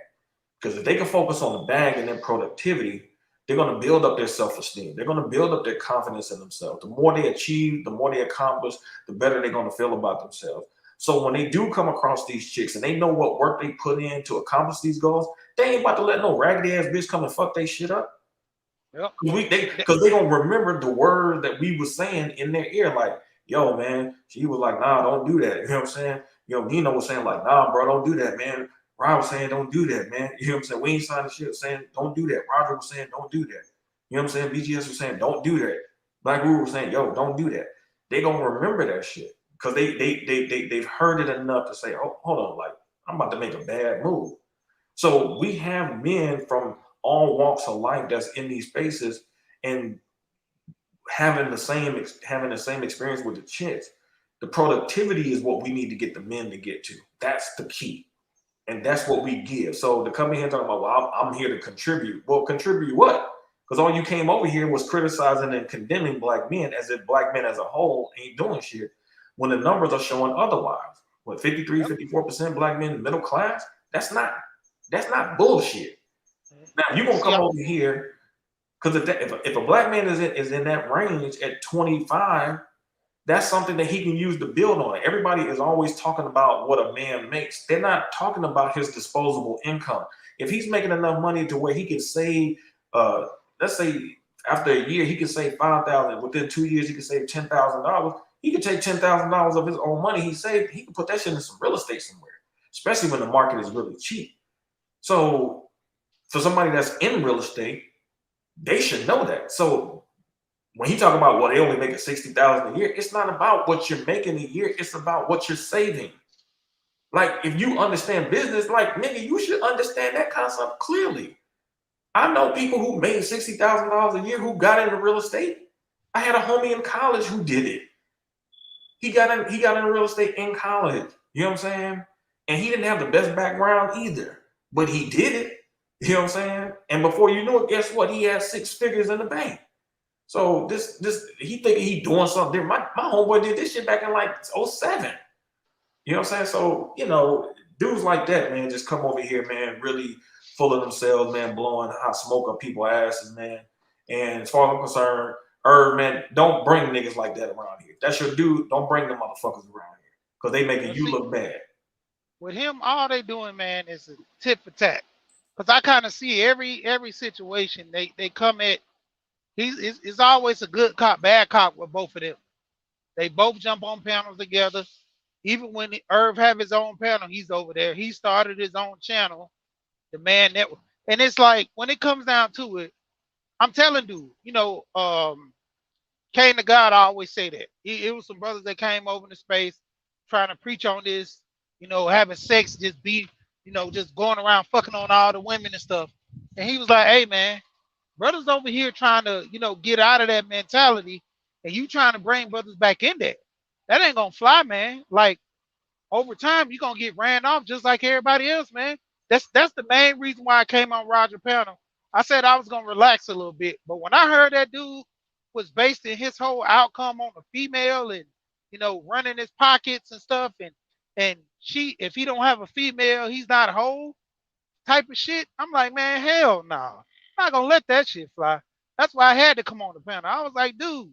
Because if they can focus on the bag and their productivity, they're going to build up their self-esteem. They're going to build up their confidence in themselves. The more they achieve, the more they accomplish, the better they're going to feel about themselves. So when they do come across these chicks and they know what work they put in to accomplish these goals, they ain't about to let no raggedy ass bitch come and fuck they shit up. Yep. Because they don't remember the word that we was saying in their ear, like, yo, man, she was like, nah, don't do that. You know what I'm saying? Yo, Nino was saying, like, nah, bro, don't do that, man. Rob was saying, don't do that, man. You know what I'm saying? We ain't signed the shit saying, don't do that. Roger was saying, don't do that. You know what I'm saying? BGS was saying, don't do that. Black Guru was saying, yo, don't do that. They gonna remember that shit because they've heard it enough to say, oh, hold on, like, I'm about to make a bad move. So we have men from all walks of life that's in these spaces and having the same experience with the chicks. The productivity is what we need to get the men to get to. That's the key. And that's what we give. So to come in here talking about, well, I'm here to contribute. Well, contribute what? Because all you came over here was criticizing and condemning black men as if black men as a whole ain't doing shit when the numbers are showing otherwise. What, 53, 54% black men middle class? That's not bullshit. Now, you're going to come over here because if a black man is in that range at 25, that's something that he can use to build on. Everybody is always talking about what a man makes. They're not talking about his disposable income. If he's making enough money to where he can save, let's say after a year, he can save $5,000. Within 2 years, he can save $10,000. He can take $10,000 of his own money he saved. He can put that shit in some real estate somewhere, especially when the market is really cheap. So for somebody that's in real estate, they should know that. So when he talk about, well, they only make $60,000 a year, it's not about what you're making a year. It's about what you're saving. Like, if you understand business, like, nigga, you should understand that concept clearly. I know people who made $60,000 a year who got into real estate. I had a homie in college who did it. He got into real estate in college. You know what I'm saying? And he didn't have the best background either, but he did it. You know what I'm saying? And before you know it, guess what? He had 6 figures in the bank. So this he thinking he doing something. My homeboy did this shit back in like 07. You know what I'm saying? So, you know, dudes like that, man, just come over here, man, really full of themselves, man, blowing hot smoke up people's asses, man. And as far as I'm concerned, Irv, man, don't bring niggas like that around here. That's your dude. Don't bring them motherfuckers around here because they making you look bad. With him, all they doing, man, is a tit for tat. Because I kind of see every situation they come at. It's always a good cop, bad cop with both of them. They both jump on panels together. Even when Irv have his own panel, he's over there. He started his own channel, the Man Network. And it's like, when it comes down to it, I'm telling dude, you know, Kane the God, I always say that. It was some brothers that came over into space trying to preach on this, you know, having sex, just be, you know, just going around fucking on all the women and stuff. And he was like, hey, man, brothers over here trying to, you know, get out of that mentality, and you trying to bring brothers back in there. That ain't gonna fly, man. Like, over time, you're gonna get ran off just like everybody else, man. That's the main reason why I came on Roger panel. I said I was gonna relax a little bit, but when I heard that dude was basing his whole outcome on a female and running his pockets and stuff and she if he don't have a female, he's not whole type of shit. I'm like, man, hell no. I'm not gonna let that shit fly. That's why I had to come on the panel. I was like, dude,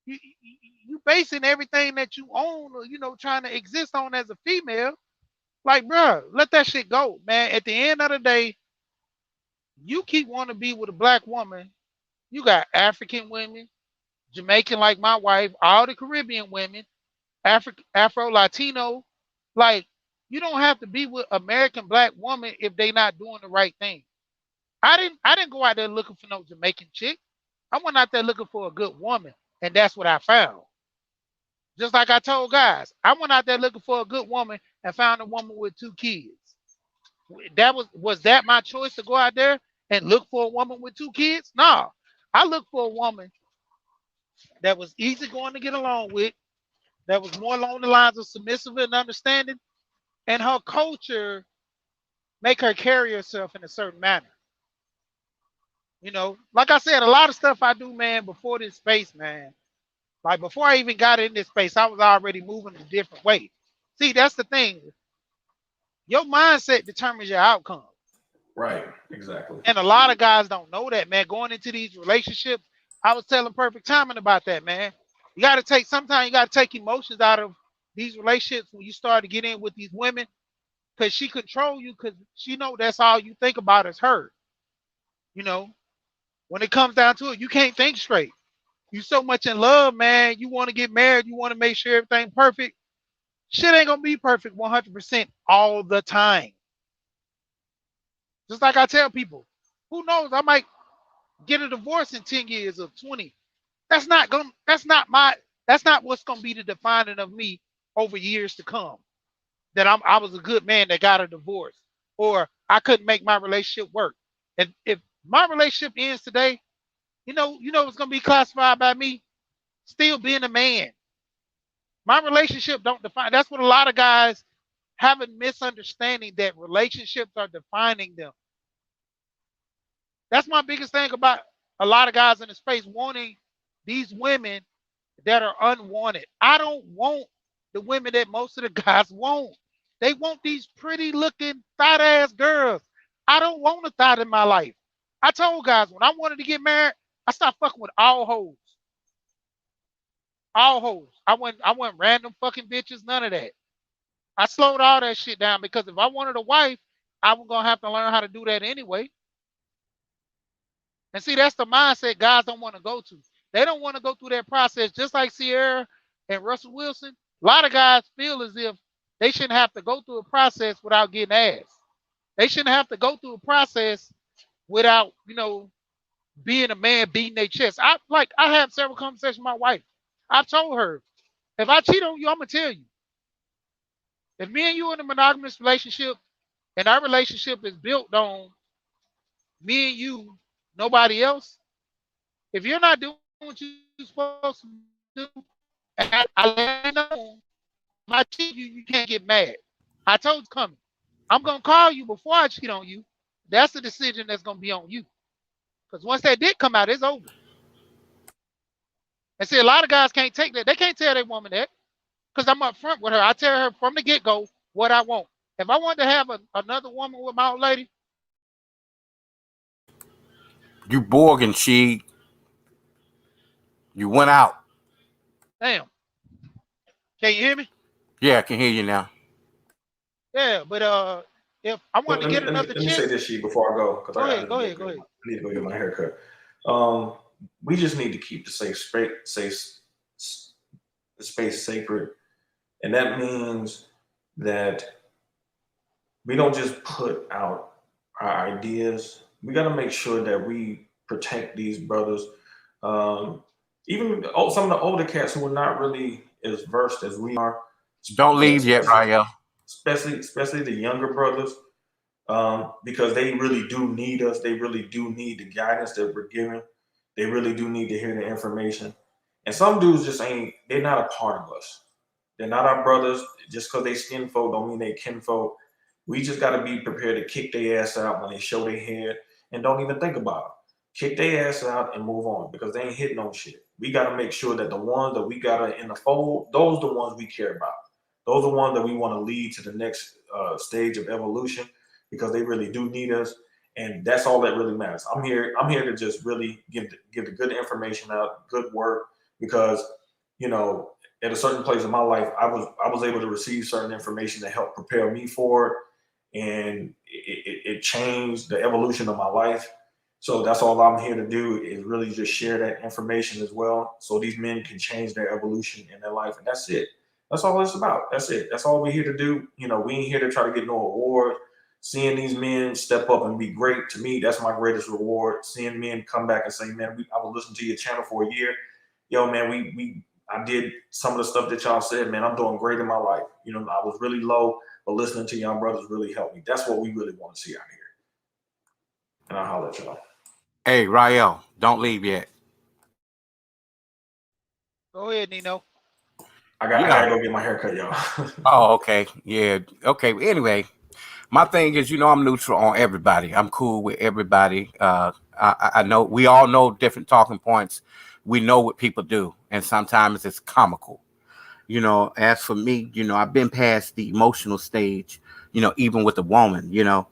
you basing everything that you own or trying to exist on as a female. Like, bro, let that shit go, man. At the end of the day, you keep wanting to be with a black woman. You got African women, Jamaican like my wife, all the Caribbean women, Afro Latino. Like, you don't have to be with American black woman if they not doing the right thing. I didn't go out there looking for no Jamaican chick. I went out there looking for a good woman, and that's what I found. Just like I told guys, I went out there looking for a good woman and found a woman with 2 kids. That was that my choice to go out there and look for a woman with 2 kids? No. I looked for a woman that was easy going to get along with, that was more along the lines of submissive and understanding, and her culture make her carry herself in a certain manner. Like I said, a lot of stuff I do, man, before this space, man. Like before I even got in this space, I was already moving a different way. See, that's the thing. Your mindset determines your outcome. Right, exactly. And a lot of guys don't know that, man. Going into these relationships, I was telling Perfect Timing about that, man. Sometimes you got to take emotions out of these relationships when you start to get in with these women, because she control you, because she know that's all you think about is her. When it comes down to it, you can't think straight. You so much in love, man. You want to get married. You want to make sure everything perfect. Shit ain't going to be perfect 100% all the time. Just like I tell people, who knows? I might get a divorce in 10 years or 20. That's not what's going to be the defining of me over years to come. That I was a good man that got a divorce, or I couldn't make my relationship work. And if my relationship ends today, you know it's going to be classified by me still being a man. My relationship don't define. That's what a lot of guys have a misunderstanding, that relationships are defining them. That's my biggest thing about a lot of guys in the space wanting these women that are unwanted. I don't want the women that most of the guys want. They want these pretty looking thought ass girls. I don't want a thought in my life. I told guys when I wanted to get married, I stopped fucking with all hoes. All hoes. I went random fucking bitches, none of that. I slowed all that shit down, because if I wanted a wife, I was gonna have to learn how to do that anyway. And see, that's the mindset guys don't want to go to. They don't want to go through that process, just like Sierra and Russell Wilson. A lot of guys feel as if they shouldn't have to go through a process without getting ass. They shouldn't have to go through a process without, being a man beating their chest. I have several conversations with my wife. I told her, if I cheat on you, I'm gonna tell you. If me and you in a monogamous relationship and our relationship is built on me and you, nobody else, if you're not doing what you're supposed to do, and I let you know, if I cheat you can't get mad. I told you coming. I'm gonna call you before I cheat on you. That's the decision that's gonna be on you. Because once that dick come out, it's over. And see, a lot of guys can't take that. They can't tell their woman that, because I'm up front with her. I tell her from the get-go what I want. If I want to have another woman with my old lady, You Borg, she, you went out. damn. Can you hear me? Yeah, I can hear you now. Yeah, but if I want to get another let me say this, She, before I go, because go I ahead. need to go get my haircut. We just need to keep the space sacred, and that means that we don't just put out our ideas. We got to make sure that we protect these brothers. Even some of the older cats who are not really as versed as we are. Don't leave yet, Rael. Especially the younger brothers, because they really do need us. They really do need the guidance that we're giving. They really do need to hear the information. And some dudes just they're not a part of us. They're not our brothers. Just because they skin folk don't mean they kinfolk. We just got to be prepared to kick their ass out when they show their head, and don't even think about it. kick their ass out and move on because they ain't hitting no shit. We got to make sure that the ones that we got in the fold, those are the ones we care about. Those are the ones that we want to lead to the next stage of evolution because they really do need us. And that's all that really matters. I'm here to just really give the good information out, good work, because, you know, at a certain place in my life, I was able to receive certain information that helped prepare me for it. And it changed the evolution of my life. So that's all I'm here to do is really just share that information as well. So these men can change their evolution in their life. And that's it. That's all it's about. That's it. That's all we're here to do. You know, we ain't here to try to get no award. Seeing these men step up and be great, to me, that's my greatest reward. Seeing men come back and say, man, I was listening to your channel for a year. Yo, man, I did some of the stuff that y'all said, man, I'm doing great in my life. You know, I was really low, but listening to young brothers really helped me. That's what we really want to see out here. And I'll holler at y'all. Hey, Rael, don't leave yet. Go ahead, Nino. I gotta go get my haircut, y'all. Oh, okay. Yeah. Okay. Anyway, my thing is, you know, I'm neutral on everybody. I'm cool with everybody. I know we all know different talking points. We know what people do, and sometimes it's comical. You know, as for me, you know, I've been past the emotional stage, you know, even with a woman, you know,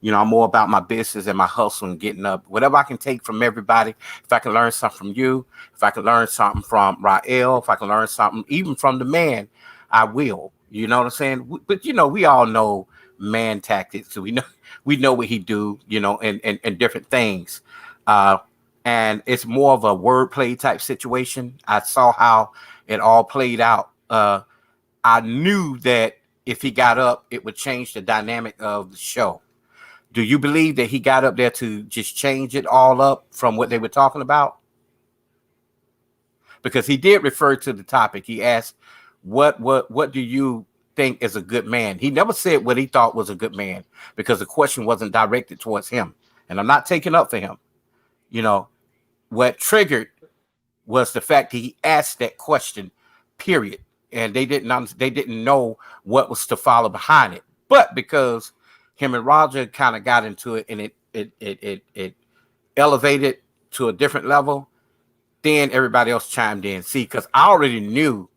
I'm more about my business and my hustle and getting up. Whatever I can take from everybody, if I can learn something from you, if I can learn something from Rael, if I can learn something even from the man, I will. You know what I'm saying? But, you know, we all know man tactics. So we know what he do, you know, and different things. And it's more of a wordplay type situation. I saw how it all played out. I knew that if he got up, it would change the dynamic of the show. Do you believe that he got up there to just change it all up from what they were talking about? Because he did refer to the topic. He asked, what do you think is a good man? He never said what he thought was a good man because the question wasn't directed towards him. And I'm not taking up for him. You know, what triggered was the fact that he asked that question, period. And they didn't know what was to follow behind it. But because him and Roger kind of got into it and it elevated to a different level, then everybody else chimed in. See, because I already knew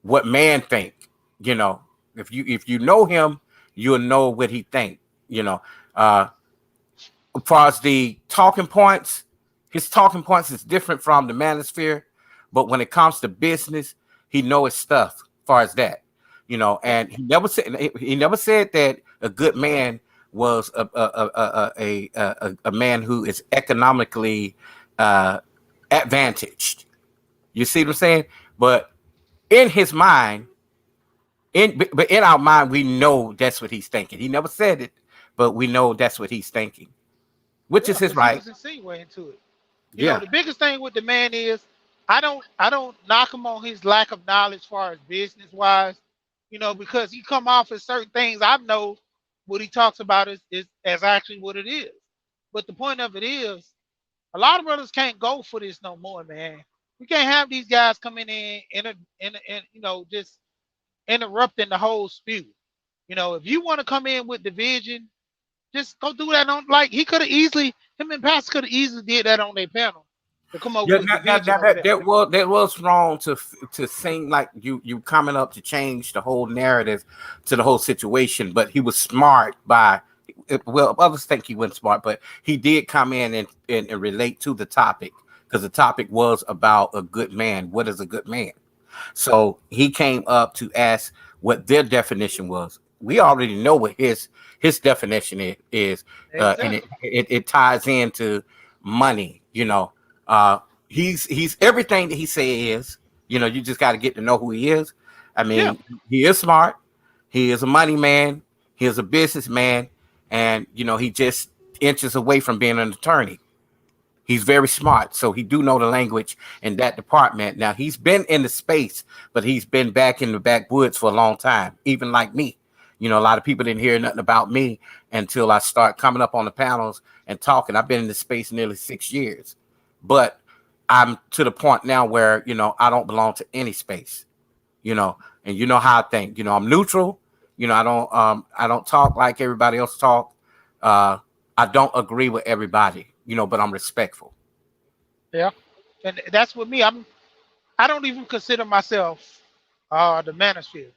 what man think. You know, if you know him, you'll know what he think. You know, as far as the talking points, his talking points is different from the manosphere, but when it comes to business, he know his stuff. As far as that, you know, and he never said that a good man was a man who is economically advantaged. You see what I'm saying? But in his mind, but in our mind, we know that's what he's thinking. He never said it, but we know that's what he's thinking, which is his right. He was insinuating to it. You know, the biggest thing with the man is I don't knock him on his lack of knowledge as far as business wise, you know, because he come off as certain things. I know what he talks about is as actually what it is. But the point of it is, a lot of brothers can't go for this no more, man. We can't have these guys coming in you know, just interrupting the whole spew. You know, if you want to come in with division, just go do that on, like he could have easily, him and Pastor could have easily did that on their panel to come up with that was wrong to sing like you coming up to change the whole narrative to the whole situation, but he was smart well, others think he wasn't smart, but he did come in and relate to the topic because the topic was about a good man. What is a good man? So he came up to ask what their definition was. We already know what his definition is, and it ties into money. You know, he's everything that he says. You know, you just got to get to know who he is. I mean, he is smart. He is a money man. He is a businessman, and you know, he just inches away from being an attorney. He's very smart, so he do know the language in that department. Now, he's been in the space, but he's been back in the backwoods for a long time, even like me. You know, a lot of people didn't hear nothing about me until I start coming up on the panels and talking. I've been in this space nearly 6 years, but I'm to the point now where, you know, I don't belong to any space, you know, and you know how I think. You know, I'm neutral. You know, I don't talk like everybody else talk. I don't agree with everybody. but I'm respectful. Yeah, and that's with me. I don't even consider myself the manosphere.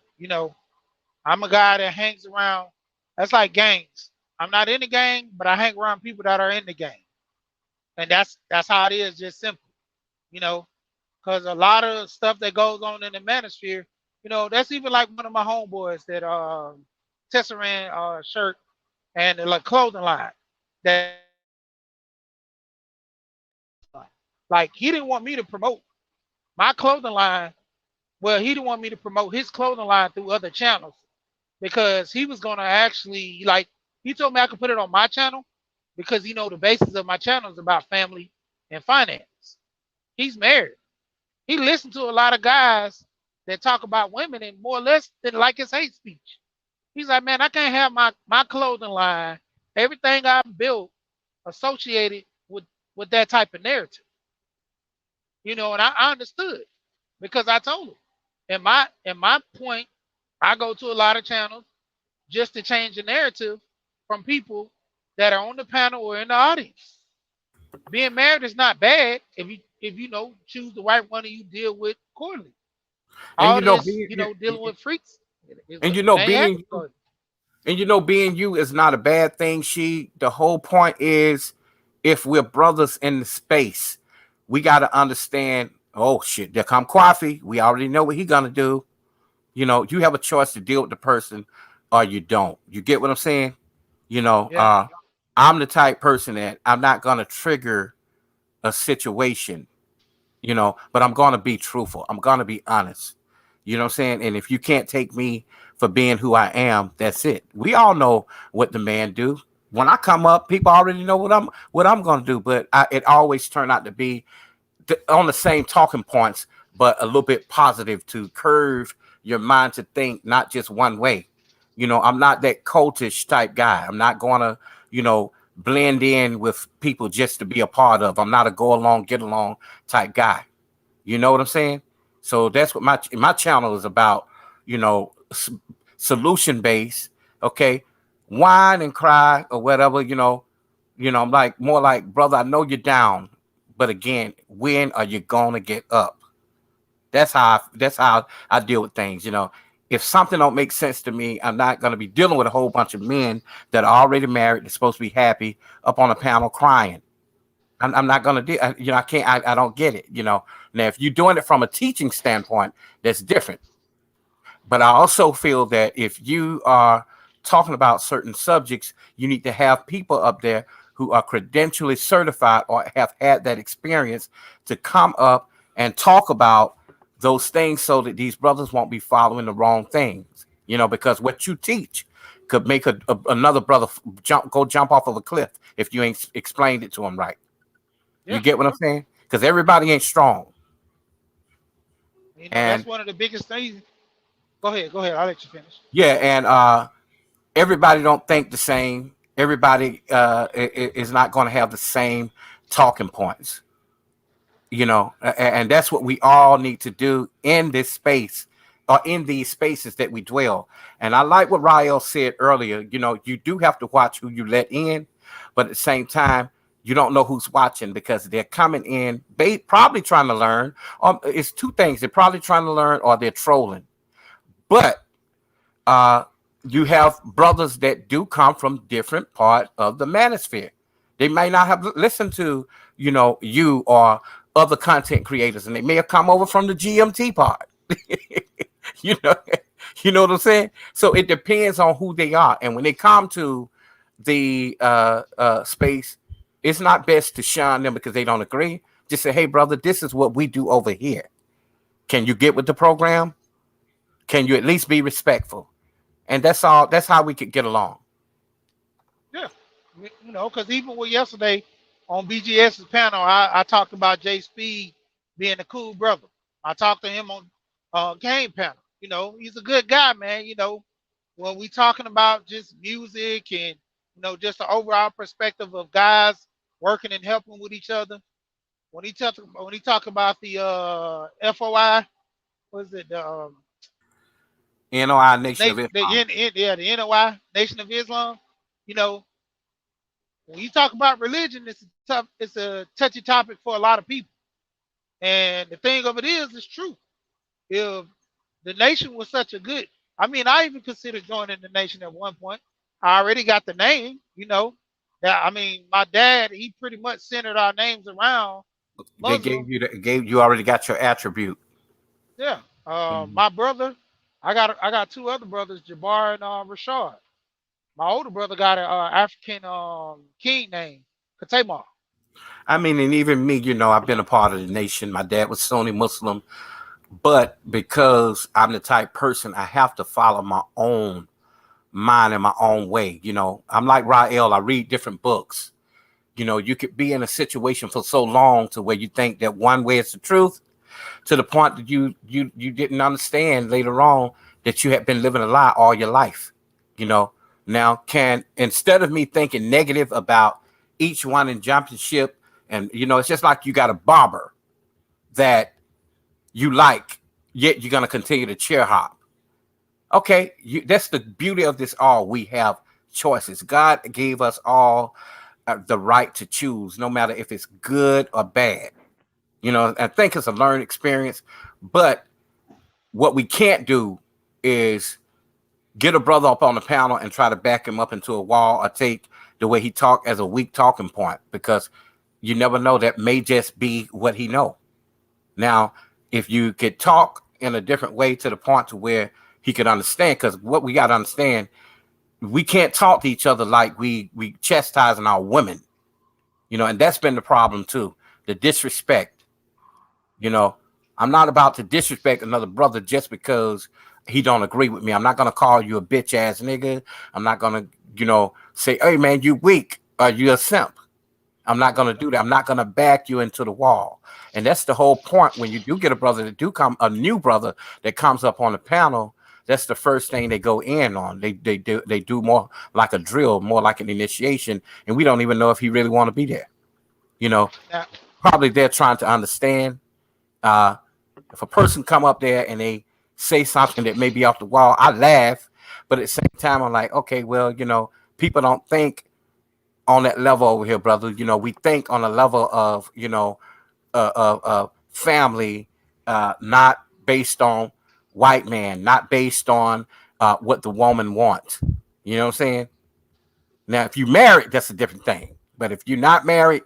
I'm a guy that hangs around. That's like gangs. I'm not in the gang, but I hang around people that are in the gang, and that's how it is. Just simple, you know. Because a lot of stuff that goes on in the manosphere, that's even like one of my homeboys that Tesserand shirt and the like clothing line that like he didn't want me to promote my clothing line. Well, he didn't want me to promote his clothing line through other channels because he was gonna actually like he told me I could put it on my channel because the basis of my channel is about family and finance. He's married. He listened to a lot of guys that talk about women and more or less than like his hate speech. He's like, man, I can't have my clothing line, everything I built associated with that type of narrative. And I understood because I told him. In my point, I go to a lot of channels just to change the narrative from people that are on the panel or in the audience. Being married is not bad if you choose the right one and you deal with accordingly. And All this, dealing with freaks, and it ain't being happening. being you is not a bad thing. The whole point is, if we're brothers in the space, we got to understand. Oh shit, there come Kwafi. We already know what he gonna do. You have a choice to deal with the person, or you don't. You get what I'm saying? Yeah, I'm the type person that I'm not gonna trigger a situation, but I'm gonna be truthful. I'm gonna be honest. You know what I'm saying? And if you can't take me for being who I am, that's it. We all know what the man do. When I come up, people already know what I'm gonna do. But it always turned out to be on the same talking points, but a little bit positive to curve your mind to think not just one way. I'm not that cultish type guy. I'm not gonna, blend in with people just to be a part of. I'm not a go along, get along type guy. You know what I'm saying? So that's what my channel is about. Solution based. Okay, whine and cry or whatever. I'm like more like, brother, I know you're down, but again, when are you gonna get up? That's how I deal with things. If something don't make sense to me, I'm not gonna be dealing with a whole bunch of men that are already married, they're supposed to be happy, up on a panel crying. I'm not gonna do. I can't. I don't get it. Now, if you're doing it from a teaching standpoint, that's different. But I also feel that if you are talking about certain subjects, you need to have people up there who are credentially certified or have had that experience to come up and talk about those things so that these brothers won't be following the wrong things. Because what you teach could make another brother jump off of a cliff if you ain't explained it to him right. You yeah. get what I'm saying? Because everybody ain't strong. That's And one of the biggest things. Go ahead. Go ahead. I'll let you finish. yeah, and everybody don't think the same. Everybody is not going to have the same talking points. And that's what we all need to do in this space or in these spaces that we dwell. And I like what Rael said earlier. You do have to watch who you let in, but at the same time, you don't know who's watching because they're coming in, probably trying to learn. It's two things: they're probably trying to learn, or they're trolling. But you have brothers that do come from different part of the manosphere. They may not have listened to, you or other content creators, and they may have come over from the GMT part. you know, you know what I'm saying? So it depends on who they are. And when they come to the space, it's not best to shun them because they don't agree. Just say, hey, brother, this is what we do over here. Can you get with the program? Can you at least be respectful? And that's all. That's how we could get along. Yeah, because even with yesterday on BGS's panel, I talked about Jay Speed being a cool brother. I talked to him on game panel. He's a good guy, man. When we talking about just music and just the overall perspective of guys working and helping with each other. When he talk about the FOI, what is it? NOI Nation of Islam. The NOI Nation of Islam. You know, when you talk about religion, it's a touchy topic for a lot of people. And the thing of it is, it's true. If the nation was such a good, I mean, I even considered joining the nation at one point. I already got the name, you know. That I mean, my dad, he pretty much centered our names around They Muslim. gave you already got your attribute. Yeah. Mhm. My brother, I got two other brothers, Jabbar and Rashad. My older brother got an African king name, Katamar. I mean, and even me, I've been a part of the nation. My dad was Sunni Muslim, but because I'm the type person, I have to follow my own mind in my own way. I'm like Rael. I read different books. You could be in a situation for so long to where you think that one way is the truth, to the point that you didn't understand later on that you had been living a lie all your life. You know, now instead of me thinking negative about each one in jumping ship, and it's just like you got a barber that you like, yet you're gonna continue to chair hop. Okay, that's the beauty of this all. We have choices. God gave us all the right to choose, no matter if it's good or bad. I think it's a learned experience, but what we can't do is get a brother up on the panel and try to back him up into a wall or take the way he talk as a weak talking point, because you never know, that may just be what he know. Now, if you could talk in a different way to the point to where he could understand, because what we got to understand, we can't talk to each other like we chastising our women, and that's been the problem too, the disrespect. I'm not about to disrespect another brother just because he don't agree with me. I'm not gonna call you a bitch ass nigga. I'm not gonna, say, hey man, you weak or you a simp. I'm not gonna do that. I'm not gonna back you into the wall. And that's the whole point. When you do get a new brother that comes up on the panel, that's the first thing they go in on. They do more like a drill, more like an initiation, and we don't even know if he really want to be there. Now, Probably they're trying to understand. If a person come up there and they say something that may be off the wall, I laugh, but at the same time, I'm like, okay, well, people don't think on that level over here, brother. We think on a level of, family, not based on white man, not based on what the woman wants. You know what I'm saying? Now, if you married, that's a different thing. But if you're not married,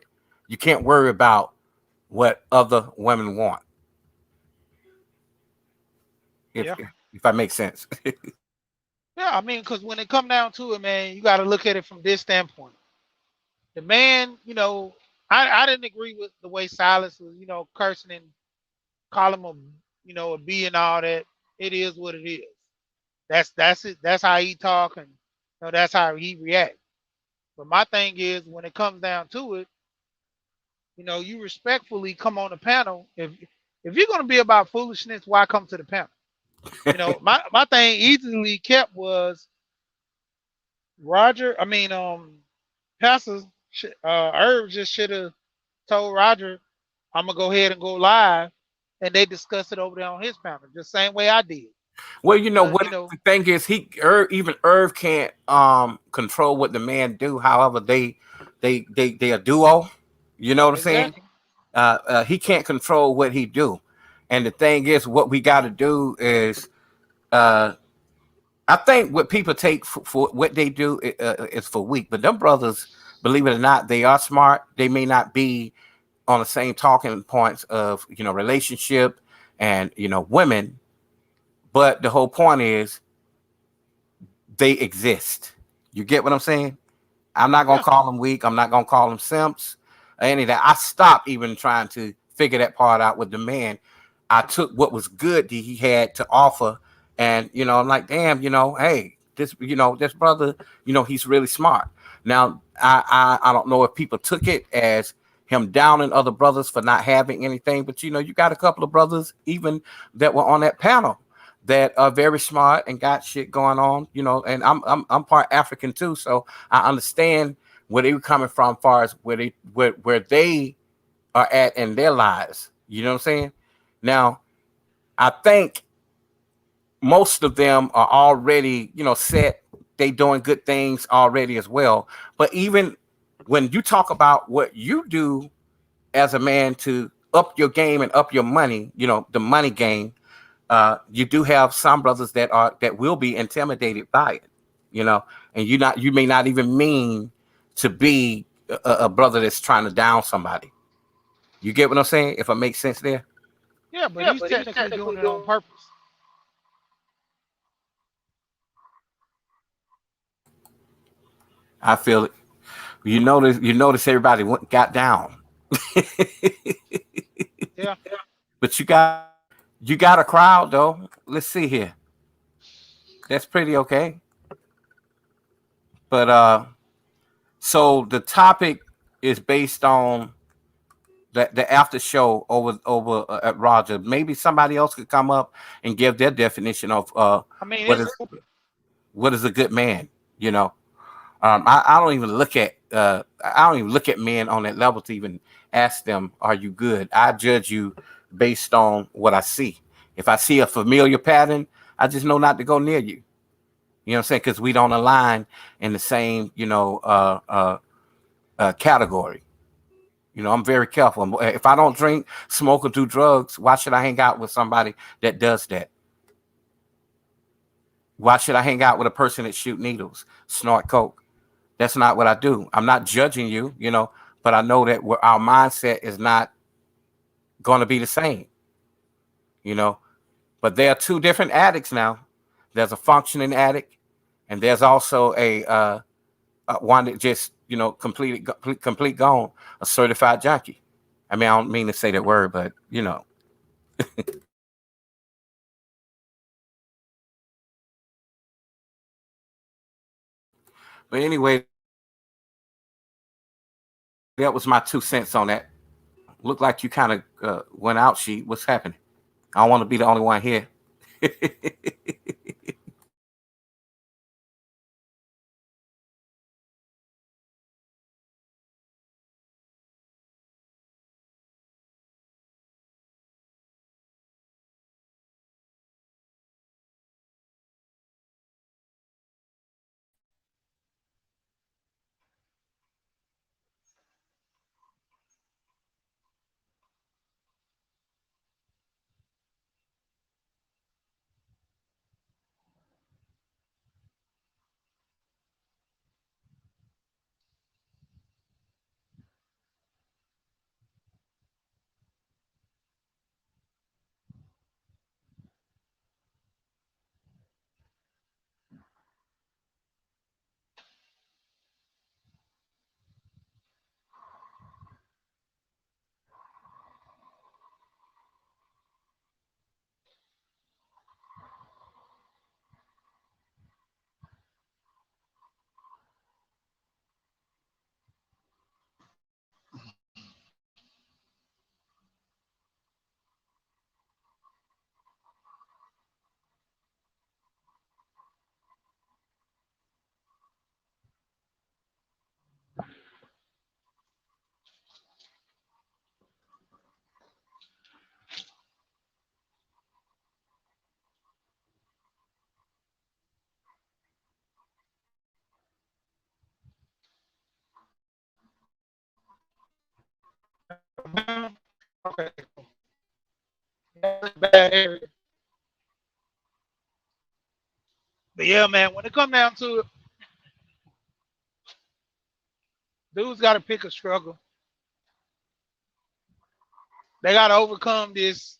you can't worry about what other women want. If yeah. if that makes sense. Yeah, I mean, because when it come down to it, man, you got to look at it from this standpoint. The man, I didn't agree with the way Silas was, cursing and calling him a B and all that. It is what it is. That's it. That's how he talk, and that's how he react. But my thing is, when it comes down to it, you respectfully come on the panel. If you're gonna be about foolishness, why come to the panel? My thing easily kept was Roger. I mean, Pastor Herb just should have told Roger, I'm gonna go ahead and go live, and they discussed it over there on his panel, just same way I did. Well, you know Because what the thing is, even Irv can't control what the man do. However, they a duo. You know what I'm saying? exactly. He can't control what he do, and the thing is, what we got to do is, I think what people take for what they do is for weak. But them brothers, believe it or not, they are smart. They may not be on the same talking points of relationship and women, but the whole point is they exist. You get what I'm saying? I'm not gonna Yeah, call them weak. I'm not gonna call them simps or any of that. I stopped even trying to figure that part out with the man. I took what was good that he had to offer, and I'm like, damn, hey, this brother, he's really smart. Now, I don't know if people took it as him downing other brothers for not having anything, but you got a couple of brothers even that were on that panel that are very smart and got shit going on, and I'm part African too, so I understand where they were coming from, as far as where they are at in their lives. You know what I'm saying? Now, I think most of them are already, set. They doing good things already as well. But even when you talk about what you do as a man to up your game and up your money, the money game, you do have some brothers that will be intimidated by it, and you may not even mean to be a brother that's trying to down somebody. You get what I'm saying? If it makes sense there. Yeah, but he's technically doing it on purpose. I feel it. You notice everybody got down. Yeah. But you got a crowd though. Let's see here. That's pretty okay. But so the topic is based on the after show over at Roger. Maybe somebody else could come up and give their definition of I mean, what it's is what is a good man. I don't even look at men on that level to even ask them, are you good? I judge you based on what I see. If I see a familiar pattern, I just know not to go near you. You know what I'm saying? Because we don't align in the same, category. I'm very careful. If I don't drink, smoke, or do drugs, why should I hang out with somebody that does that? Why should I hang out with a person that shoot needles, snort coke? That's not what I do. I'm not judging you, but I know that our mindset is not going to be the same, But there are two different addicts now. There's a functioning addict, and there's also a one that just, complete gone, a certified junkie. I mean, I don't mean to say that word, but But anyway, that was my 2 cents on that. Looked like you kind of went out, She. What's happening? I don't want to be the only one here. Okay. That's a bad area. But yeah, man, when it comes down to it, dudes got to pick a struggle. They got to overcome this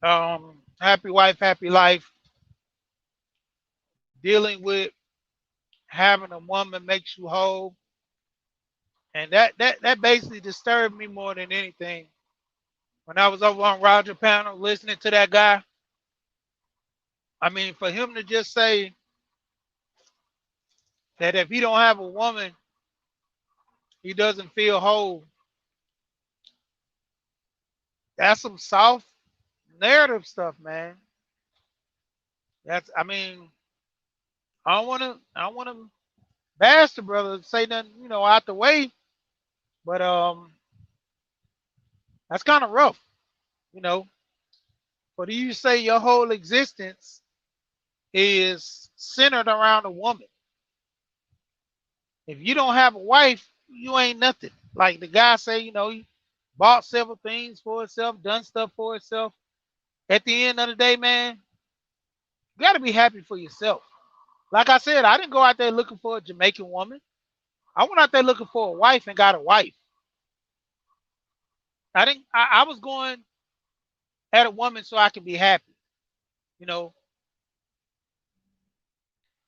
happy wife, happy life, dealing with having a woman makes you whole. And that basically disturbed me more than anything. When I was over on Roger panel listening to that guy, I mean, for him to just say that if he don't have a woman, he doesn't feel whole. That's some soft narrative stuff, man. I mean, I don't wanna bash the brother, say nothing, out the way, but that's kind of rough, you know. But you say your whole existence is centered around a woman. If you don't have a wife, you ain't nothing. Like the guy say, he bought several things for himself, done stuff for himself. At the end of the day, man, you got to be happy for yourself. Like I said, I didn't go out there looking for a Jamaican woman. I went out there looking for a wife and got a wife. I didn't. I was going at a woman so I can be happy. You know,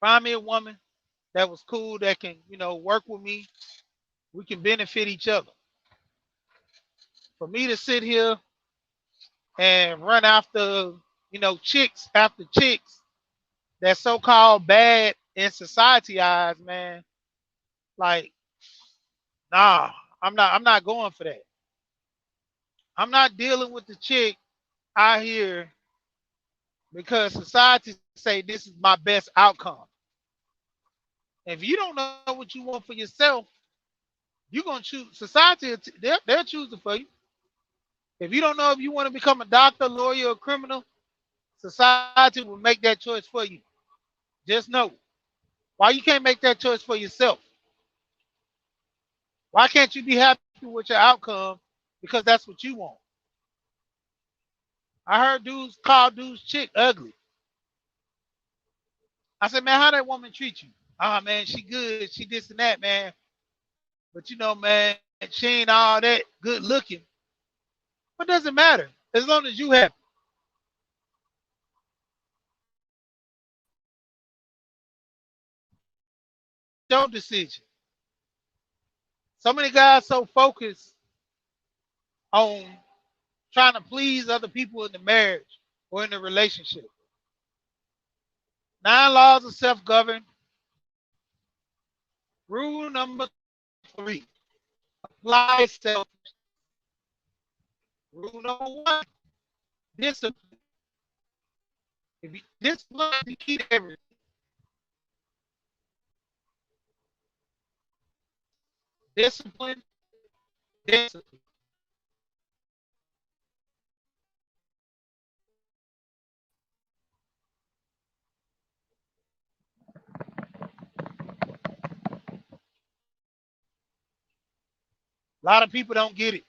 find me a woman that was cool that can, work with me. We can benefit each other. For me to sit here and run after, chicks after chicks that's so-called bad in society eyes, man. Like, nah, I'm not going for that. I'm not dealing with the chick out here because society say this is my best outcome. If you don't know what you want for yourself, you're gonna choose society. They'll choose it for you. If you don't know if you want to become a doctor, lawyer, or criminal, society will make that choice for you. Just know why you can't make that choice for yourself. Why can't you be happy with your outcome because that's what you want? I heard dudes call dudes chick ugly. I said, man, how that woman treat you? Ah, man, she good. She this and that, man. But man, she ain't all that good looking. What does it matter? As long as you happy. Your decision. So many guys so focused on trying to please other people in the marriage or in the relationship. 9 laws of self-govern. Rule number 3. Apply self. Rule number 1. Discipline. Discipline is the key to everything. Discipline. Discipline. A lot of people don't get it.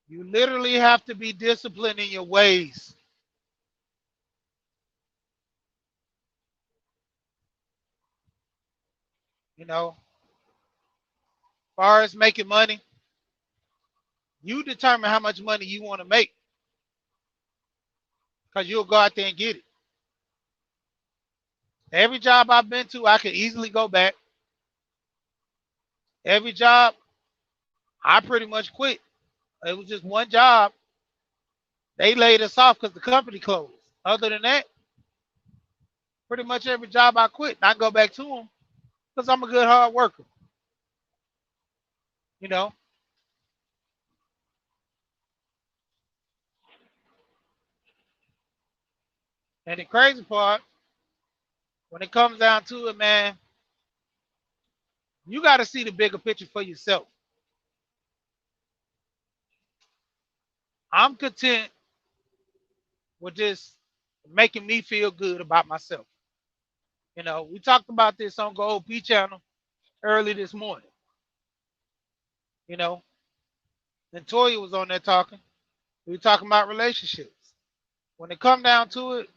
You literally have to be disciplined in your ways. As far as making money, you determine how much money you want to make because you'll go out there and get it. Every job I've been to, I could easily go back. Every job, I pretty much quit. It was just one job. They laid us off because the company closed. Other than that, pretty much every job I quit, and I go back to them because I'm a good hard worker. You know, and the crazy part, when it comes down to it, man, you got to see the bigger picture for yourself. I'm content with just making me feel good about myself. We talked about this on Gold P channel early this morning. And Toya was on there talking. We were talking about relationships. When it come down to it,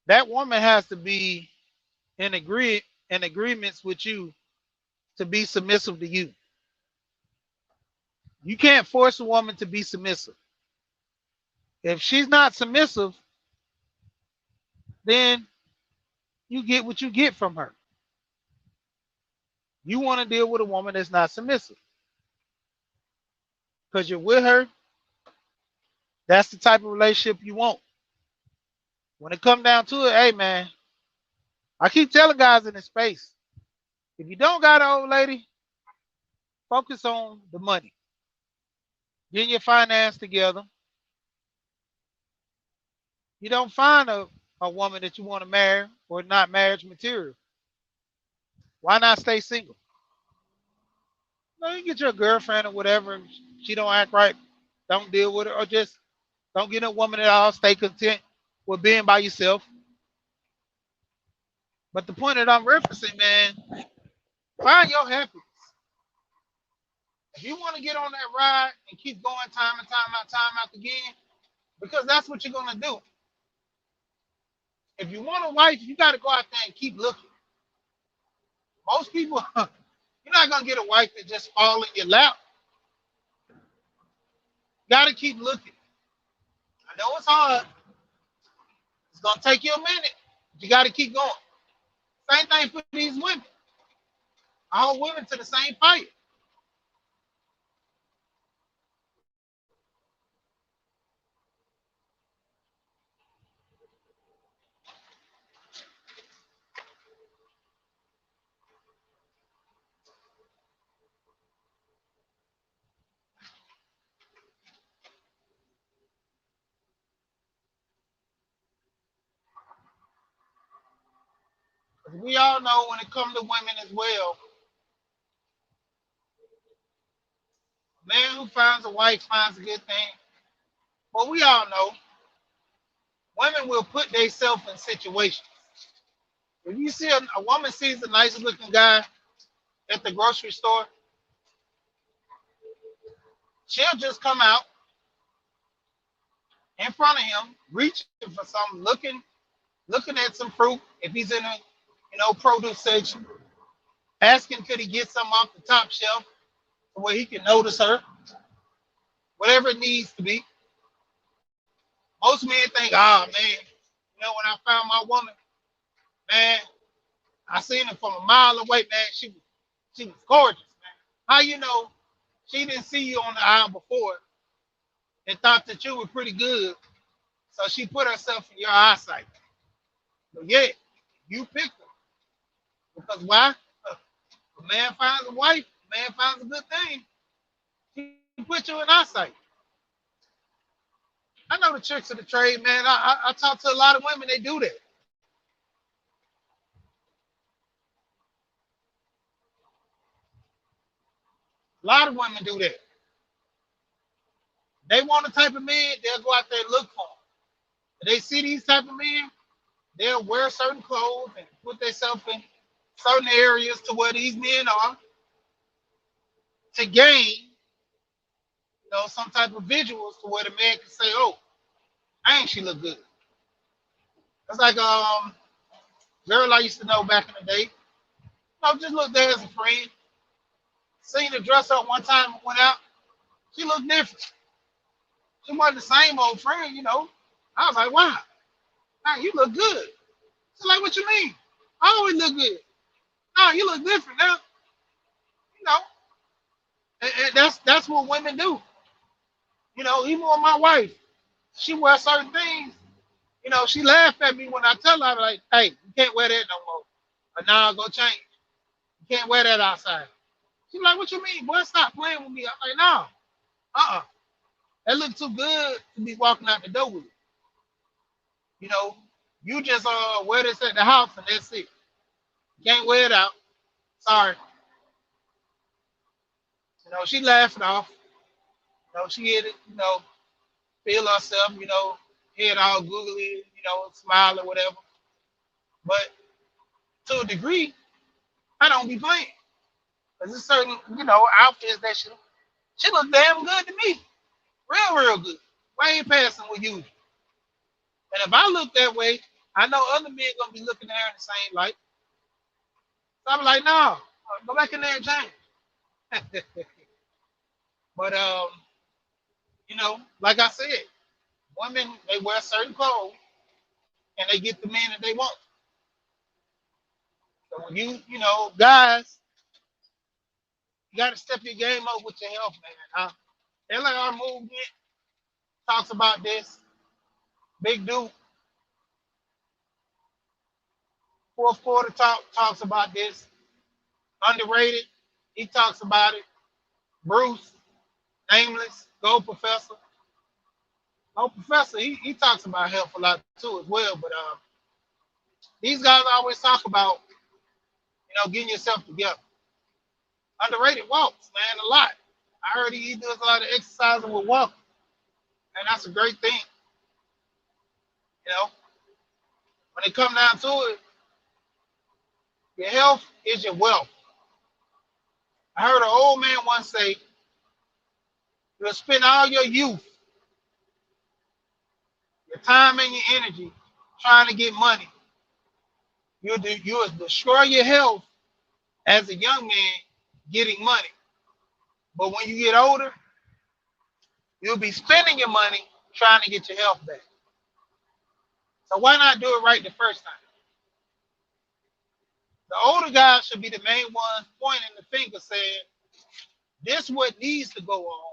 that woman has to be in agreements with you to be submissive to you. You can't force a woman to be submissive. If she's not submissive, then you get what you get from her. You want to deal with a woman that's not submissive because you're with her. That's the type of relationship you want. When it come down to it, hey man, I keep telling guys in this space, if you don't got an old lady, focus on the money. Getting your finance together. You don't find a woman that you want to marry or not marriage material. Why not stay single? You get your girlfriend or whatever. She don't act right. Don't deal with her, or just Don't get a woman at all. Stay content with being by yourself. But the point that I'm referencing, man, find your happiness. If you want to get on that ride and keep going time and time out again, because that's what you're gonna do. If you want a wife, you got to go out there and keep looking. Most people, you're not gonna get a wife that just fall in your lap. You got to keep looking. I know it's hard. It's gonna take you a minute. But you got to keep going. Same thing for these women. All women to the same fight. We all know when it comes to women as well, a man who finds a wife finds a good thing. But we all know women will put themselves in situations. If you see a woman sees a nice looking guy at the grocery store, she'll just come out in front of him, reaching for something, looking at some fruit. If he's in a produce section, asking could he get some off the top shelf where he can notice her, whatever it needs to be. Most men think, oh man, when I found my woman, man, I seen her from a mile away, man. She was gorgeous, man. How you know she didn't see you on the aisle before and thought that you were pretty good, so she put herself in your eyesight. But yet, you picked her. Because why? A man finds a wife, a man finds a good thing, he puts you in eyesight. I know the tricks of the trade, man. I talk to a lot of women, they do that. A lot of women do that. They want a type of man, they'll go out there and look for them. If they see these type of men, they'll wear certain clothes and put themselves in certain areas to where these men are to gain, some type of visuals to where the man can say, "Oh, ain't she look good?" It's like girl I used to know back in the day. Just looked there as a friend. Seen her dress up one time and went out. She looked different. She wasn't the same old friend. I was like, wow, man, you look good. She's like, what you mean? I always look good. No, you look different now. You know, and that's what women do. Even with my wife, she wears certain things. She laughed at me when I tell her, like, hey, you can't wear that no more. Or now I'll go change. You can't wear that outside. She's like, what you mean? Boy, stop playing with me. I'm like, no. That look too good to be walking out the door with. You just wear this at the house and that's it. You can't wear it out. Sorry. She laughed it off. She had it, feel herself, head all googly, smile or whatever. But to a degree, I don't be playing. Because there's certain, outfits that she look damn good to me. Real good. Way ain't passing with you. And if I look that way, I know other men gonna be looking at her in the same light. So I'm like, no, go back in there and change. But like I said, women they wear certain clothes and they get the men that they want. So when guys, you gotta step your game up with your health, man. LAR movement talks about this. Big Duke, fourth quarter talks about this. Underrated, he talks about it. Bruce, Nameless, Gold Professor. Gold Professor, he talks about health a lot too as well. But these guys always talk about, getting yourself together. Underrated walks, man, a lot. I heard he does a lot of exercising with walking. and that's a great thing. You know, when it comes down to it, your health is your wealth. I heard an old man once say, "You'll spend all your youth, your time, and your energy trying to get money. You'll destroy your health as a young man getting money. But when you get older, you'll be spending your money trying to get your health back. So why not do it right the first time?" The older guys should be the main ones pointing the finger saying, this what needs to go on.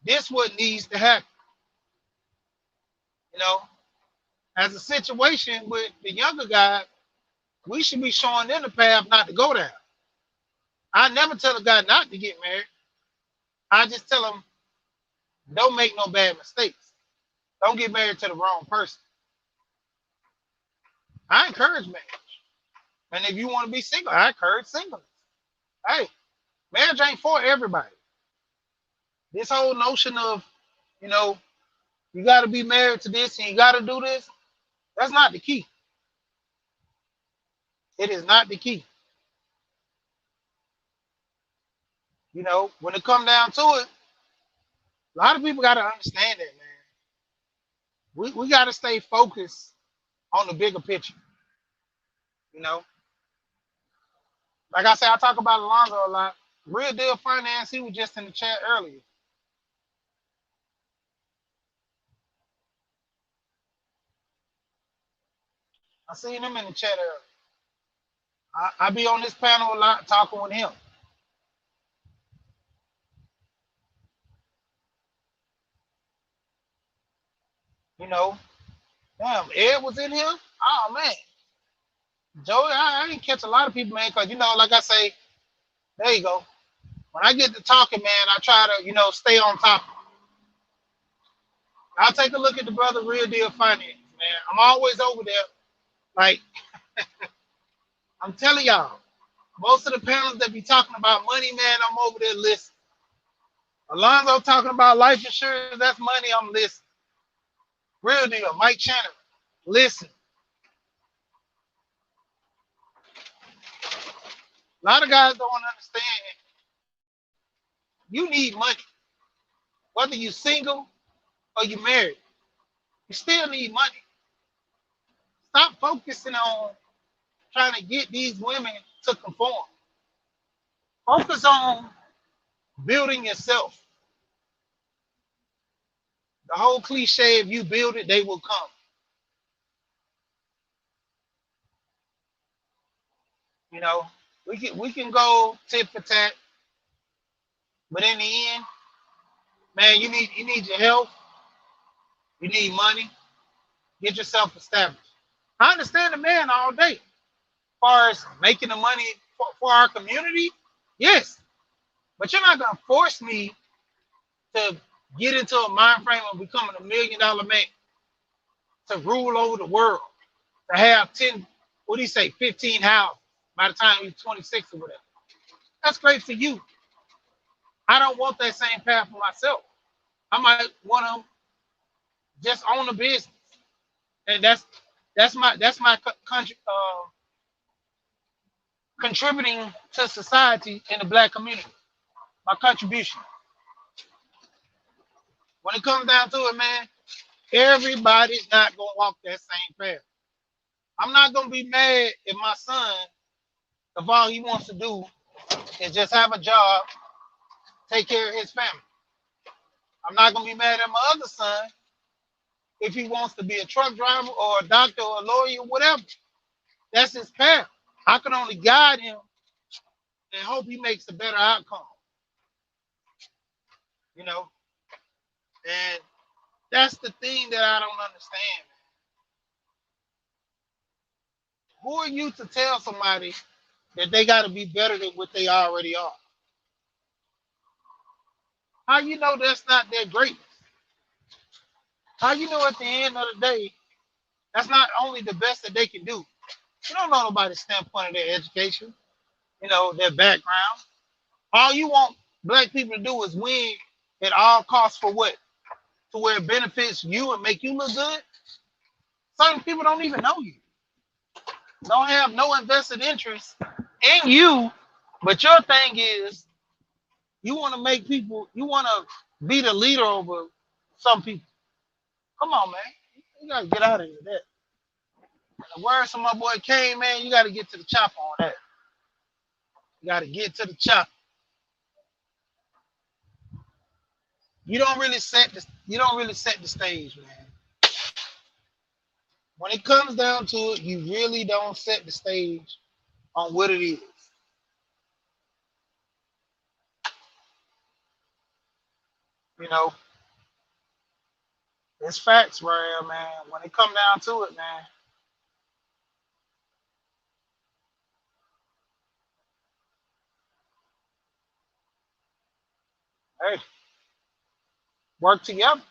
This what needs to happen. You know, as a situation with the younger guys, we should be showing them the path not to go down. I never tell a guy not to get married. I just tell him, don't make no bad mistakes. Don't get married to the wrong person. I encourage marriage. And if you want to be single, I encourage singleness. Hey, marriage ain't for everybody. This whole notion of, you know, you got to be married to this and you got to do this, that's not the key. It is not the key. You know, when it comes down to it, a lot of people got to understand that, man. We got to stay focused on the bigger picture. You know, like I said, I talk about Alonzo a lot. Real Deal Finance, he was just in the chat earlier. I seen him in the chat earlier. I be on this panel a lot talking with him. You know, damn, Ed was in here. Oh, man. Joey, I didn't catch a lot of people, man, because, you know, like I say, there you go. When I get to talking, man, I try to, you know, stay on top. I'll take a look at the brother Real Deal Finance, man. I'm always over there. Like, I'm telling y'all, most of the panels that be talking about money, man, I'm over there listening. Alonzo talking about life insurance, that's money, I'm listening. Real Deal, Mike Channer, listen. A lot of guys don't understand. You need money. Whether you're single or you're married, you still need money. Stop focusing on trying to get these women to conform. Focus on building yourself. The whole cliche, if you build it, they will come. You know, we can go tit for tat, but in the end, man, you need your health, you need money, get yourself established. I understand the man all day. As far as making the money for our community, yes. But you're not gonna force me to get into a mind frame of becoming $1 million man, to rule over the world, to have 10, 15 houses by the time you're 26 or whatever. That's great for you. I don't want that same path for myself. I might want to just own a business, and that's my contributing to society in the Black community. My contribution. When it comes down to it, man, everybody's not gonna walk that same path. I'm not gonna be mad if my son, if all he wants to do is just have a job, take care of his family. I'm not gonna be mad at my other son if he wants to be a truck driver or a doctor or a lawyer, whatever. That's his path. I can only guide him and hope he makes a better outcome. You know, and that's the thing that I don't understand. Who are you to tell somebody that they got to be better than what they already are? How you know that's not their greatness? How you know at the end of the day, that's not only the best that they can do? You don't know nobody's standpoint of their education, you know, their background. All you want Black people to do is win at all costs for what? to where it benefits you and make you look good, certain people don't even know you. Don't have no invested interest in you. But your thing is you want to make people, you want to be the leader over some people. Come on, man. You gotta get out of here. That. The words of my boy Kane, man, you gotta get to the chopper on that. You gotta get to the chopper. You don't really set the stage, man. When it comes down to it, you really don't set the stage on what it is. You know, it's facts right here, man. When it come down to it, man. Hey, work together.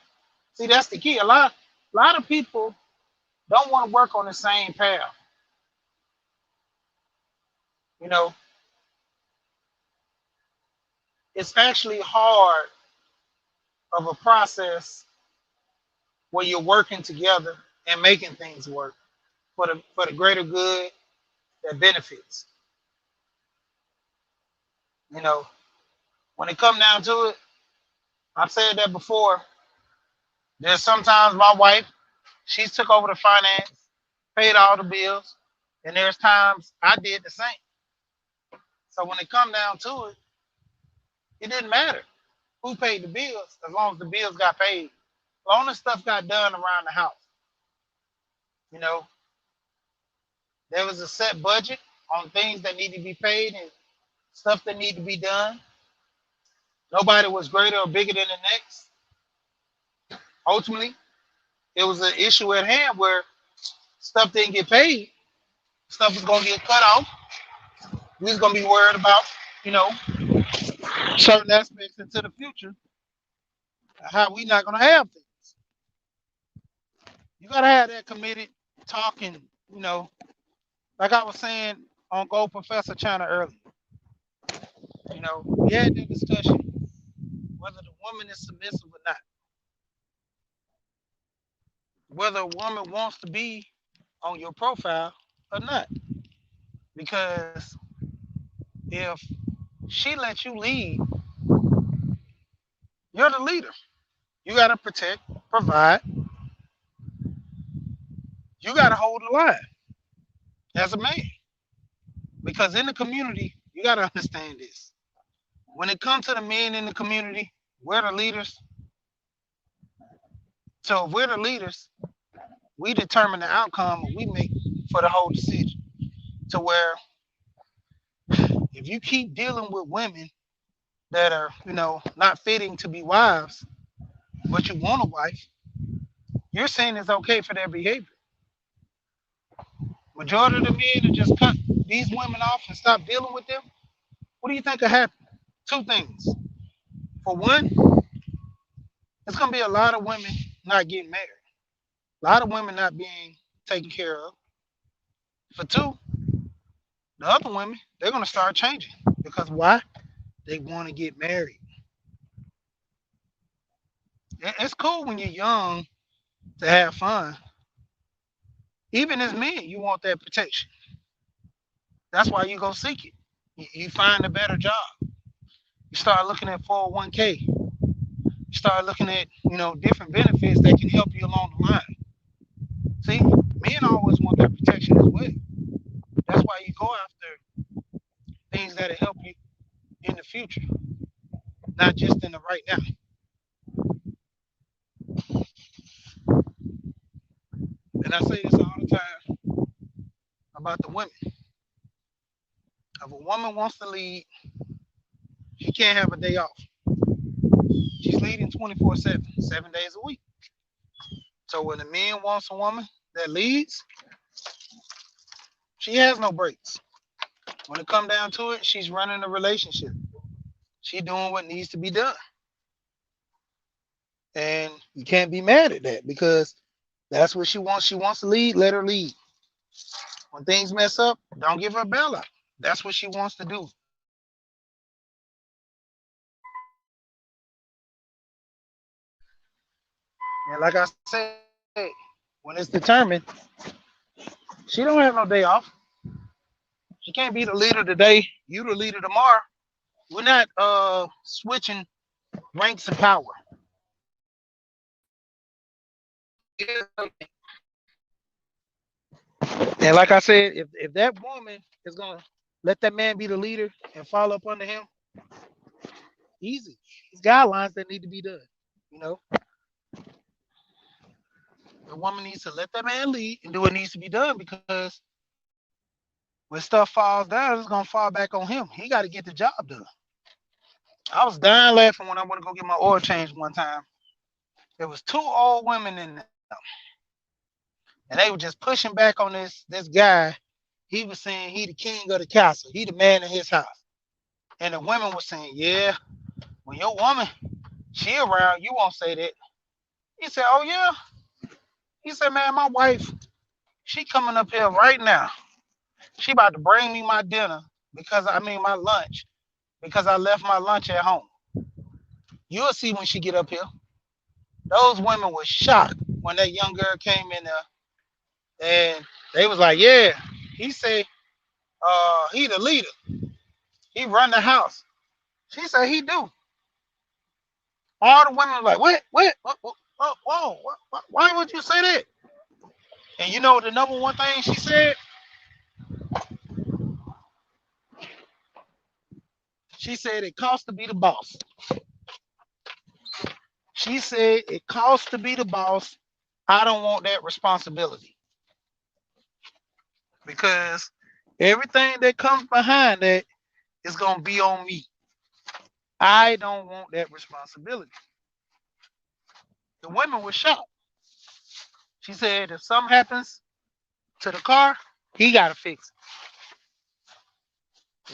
See, that's the key. A lot of people don't want to work on the same path. You know, it's actually hard of a process where you're working together and making things work for the greater good that benefits. You know, when it come down to it, I've said that before. There's sometimes my wife, she took over the finance, paid all the bills, and there's times I did the same. So when it come down to it, it didn't matter who paid the bills as long as the bills got paid. As long as stuff got done around the house. You know, there was a set budget on things that need to be paid and stuff that need to be done. Nobody was greater or bigger than the next. Ultimately, it was an issue at hand where stuff didn't get paid. Stuff was going to get cut off. We was going to be worried about, you know, certain aspects into the future, how we not going to have things. You got to have that committed talking, you know, like I was saying on Go Professor China earlier. You know, we had that discussion whether the woman is submissive or not, whether a woman wants to be on your profile or not. Because if she lets you lead, you're the leader. You got to protect, provide. You got to hold the line as a man. Because in the community, you got to understand this. When it comes to the men in the community, we're the leaders. So if we're the leaders, we determine the outcome we make for the whole decision. To where if you keep dealing with women that are, you know, not fitting to be wives, but you want a wife, you're saying it's okay for their behavior. Majority of the men that just cut these women off and stop dealing with them, what do you think will happen? Two things. For one, it's going to be a lot of women not getting married. A lot of women not being taken care of. For two, the other women, they're going to start changing. Because why? They want to get married. It's cool when you're young to have fun. Even as men, you want that protection. That's why you go seek it. You find a better job. You start looking at 401k. You start looking at, you know, different benefits that can help you along the line. See, men always want that protection as well. That's why you go after things that'll help you in the future, not just in the right now. And I say this all the time about the women. If a woman wants to lead, she can't have a day off. She's leading 24/7, 7 days a week. So when a man wants a woman that leads, she has no breaks. When it comes down to it, she's running a relationship. She's doing what needs to be done. And you can't be mad at that because that's what she wants. She wants to lead, let her lead. When things mess up, don't give her a bailout. That's what she wants to do. And like I said, when it's determined, she don't have no day off. She can't be the leader today, you the leader tomorrow. We're not switching ranks of power. And like I said, if that woman is gonna let that man be the leader and follow up under him, easy. There's guidelines that need to be done. You know, the woman needs to let that man lead and do what needs to be done because when stuff falls down, it's gonna fall back on him. He got to get the job done. I was dying laughing when I went to go get my oil changed one time. There was two old women in there, and they were just pushing back on this guy. He was saying he the king of the castle. He the man in his house. And the women were saying, yeah, when your woman, she around, you won't say that. He said, oh yeah. He said, man, my wife, she coming up here right now. She about to bring me my dinner my lunch because I left my lunch at home. You'll see when she get up here. Those women were shocked when that young girl came in there and they was like, yeah, he said, he the leader. He run the house. She said he do. All the women were like, whoa, why would you say that? And you know the number one thing she said? She said it costs to be the boss. She said it costs to be the boss. I don't want that responsibility because everything that comes behind that is going to be on me. I don't want that responsibility. The women were shocked. She said if something happens to the car, he got to fix it.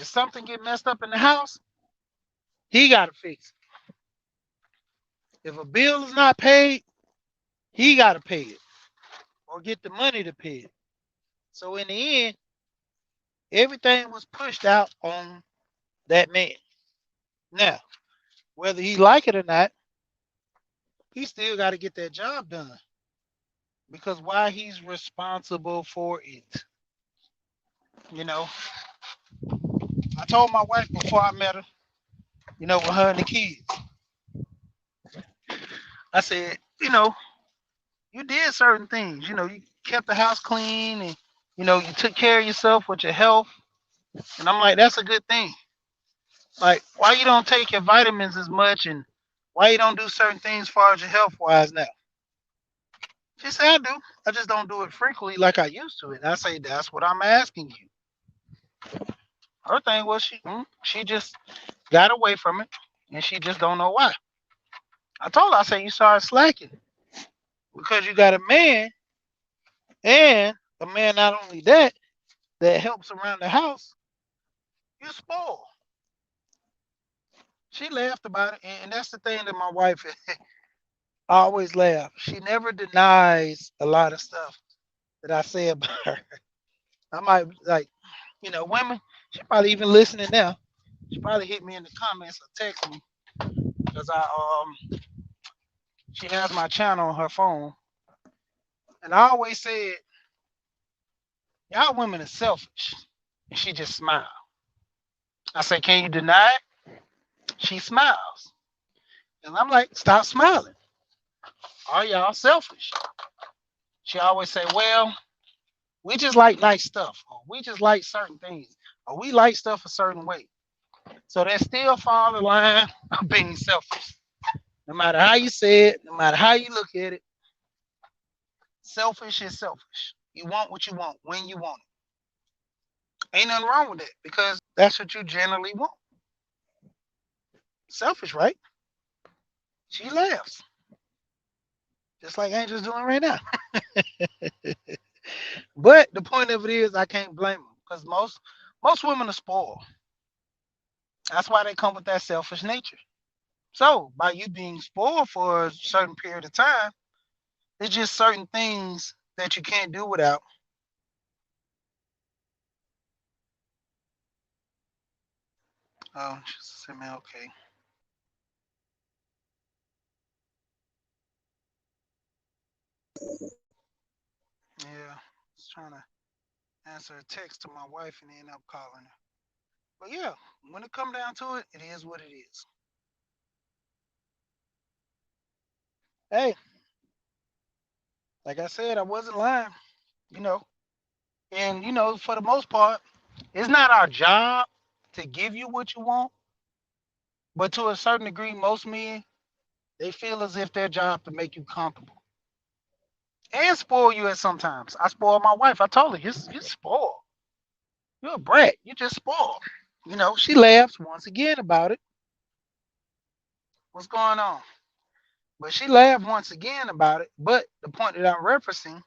If something get messed up in the house, he got to fix it. If a bill is not paid, he got to pay it or get the money to pay it. So in the end, everything was pushed out on that man. Now, whether he like it or not, he still got to get that job done because why he's responsible for it. You know, I told my wife before I met her, with her and the kids, I said, you did certain things. You kept the house clean and, you took care of yourself with your health. And I'm like, that's a good thing. Like, why you don't take your vitamins as much and why you don't do certain things as far as your health wise now? She said, I do. I just don't do it frequently like I used to. And I say, that's what I'm asking you. Her thing was she just got away from it and she just don't know why. I told her, I said, you started slacking because you got a man and a man not only that helps around the house, you spoil. She laughed about it, and that's the thing that my wife always laugh. She never denies a lot of stuff that I say about her. I might like, women. She probably even listening now. She probably hit me in the comments or text me because she has my channel on her phone, and I always said, y'all women are selfish. And she just smiled. I said, can you deny it? She smiles, and I'm like, stop smiling. Are y'all selfish? She always say, well, we just like nice stuff, or we just like certain things, or we like stuff a certain way. So that still fall in line of being selfish. No matter how you say it, no matter how you look at it, selfish is selfish. You want what you want when you want it. Ain't nothing wrong with it because that's what you generally want. Selfish, right? She laughs, just like Angel's doing right now. But the point of it is, I can't blame them because most women are spoiled. That's why they come with that selfish nature. So by you being spoiled for a certain period of time, there's just certain things that you can't do without. Oh, just a second, okay. Yeah, I was trying to answer a text to my wife and end up calling her. But yeah, when it come down to it, it is what it is. Hey, like I said, I wasn't lying, you know. And for the most part, it's not our job to give you what you want, but to a certain degree, most men they feel as if their job to make you comfortable and spoil you at sometimes. I spoil my wife. I told her, you're spoiled. You're a brat. You just spoiled. She laughs once again about it. What's going on? But she laughed once again about it. But the point that I'm referencing,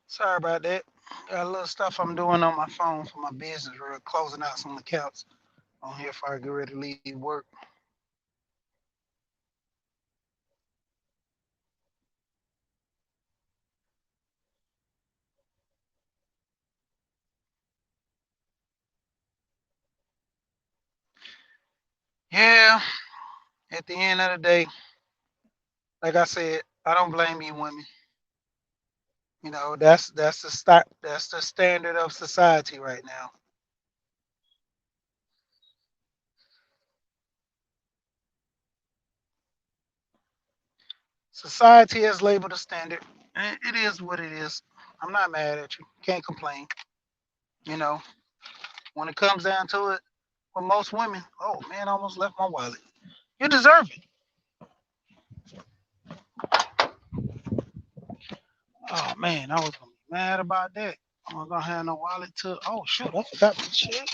sorry about that. Got a little stuff I'm doing on my phone for my business. We're closing out some accounts on here before I get ready to leave work. Yeah, at the end of the day, like I said, I don't blame you women. That's the standard of society right now. Society has labeled a standard. And it is what it is. I'm not mad at you. Can't complain. You know, when it comes down to it, for most women, oh man, I almost left my wallet. You deserve it. Oh man, I was gonna be mad about that. I'm not gonna have no wallet to. Oh shoot, I forgot my shit.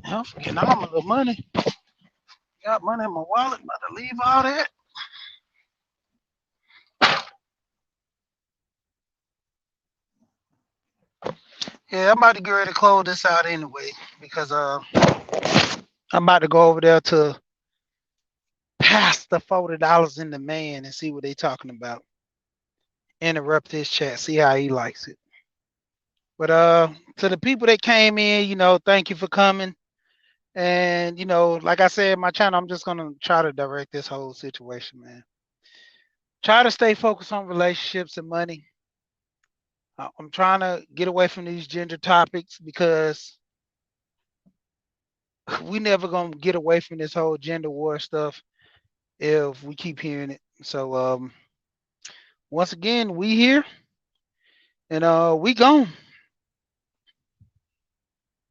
I'm forgetting all of the money. Got money in my wallet, about to leave all that. Yeah, I'm about to get ready to close this out anyway because I'm about to go over there to pass the $40 in the man and see what they talking about. Interrupt his chat, see how he likes it. But to the people that came in, thank you for coming. And like I said, my channel, I'm just gonna try to direct this whole situation, man. Try to stay focused on relationships and money. I'm trying to get away from these gender topics because we never gonna get away from this whole gender war stuff if we keep hearing it. So once again, we here and we gone.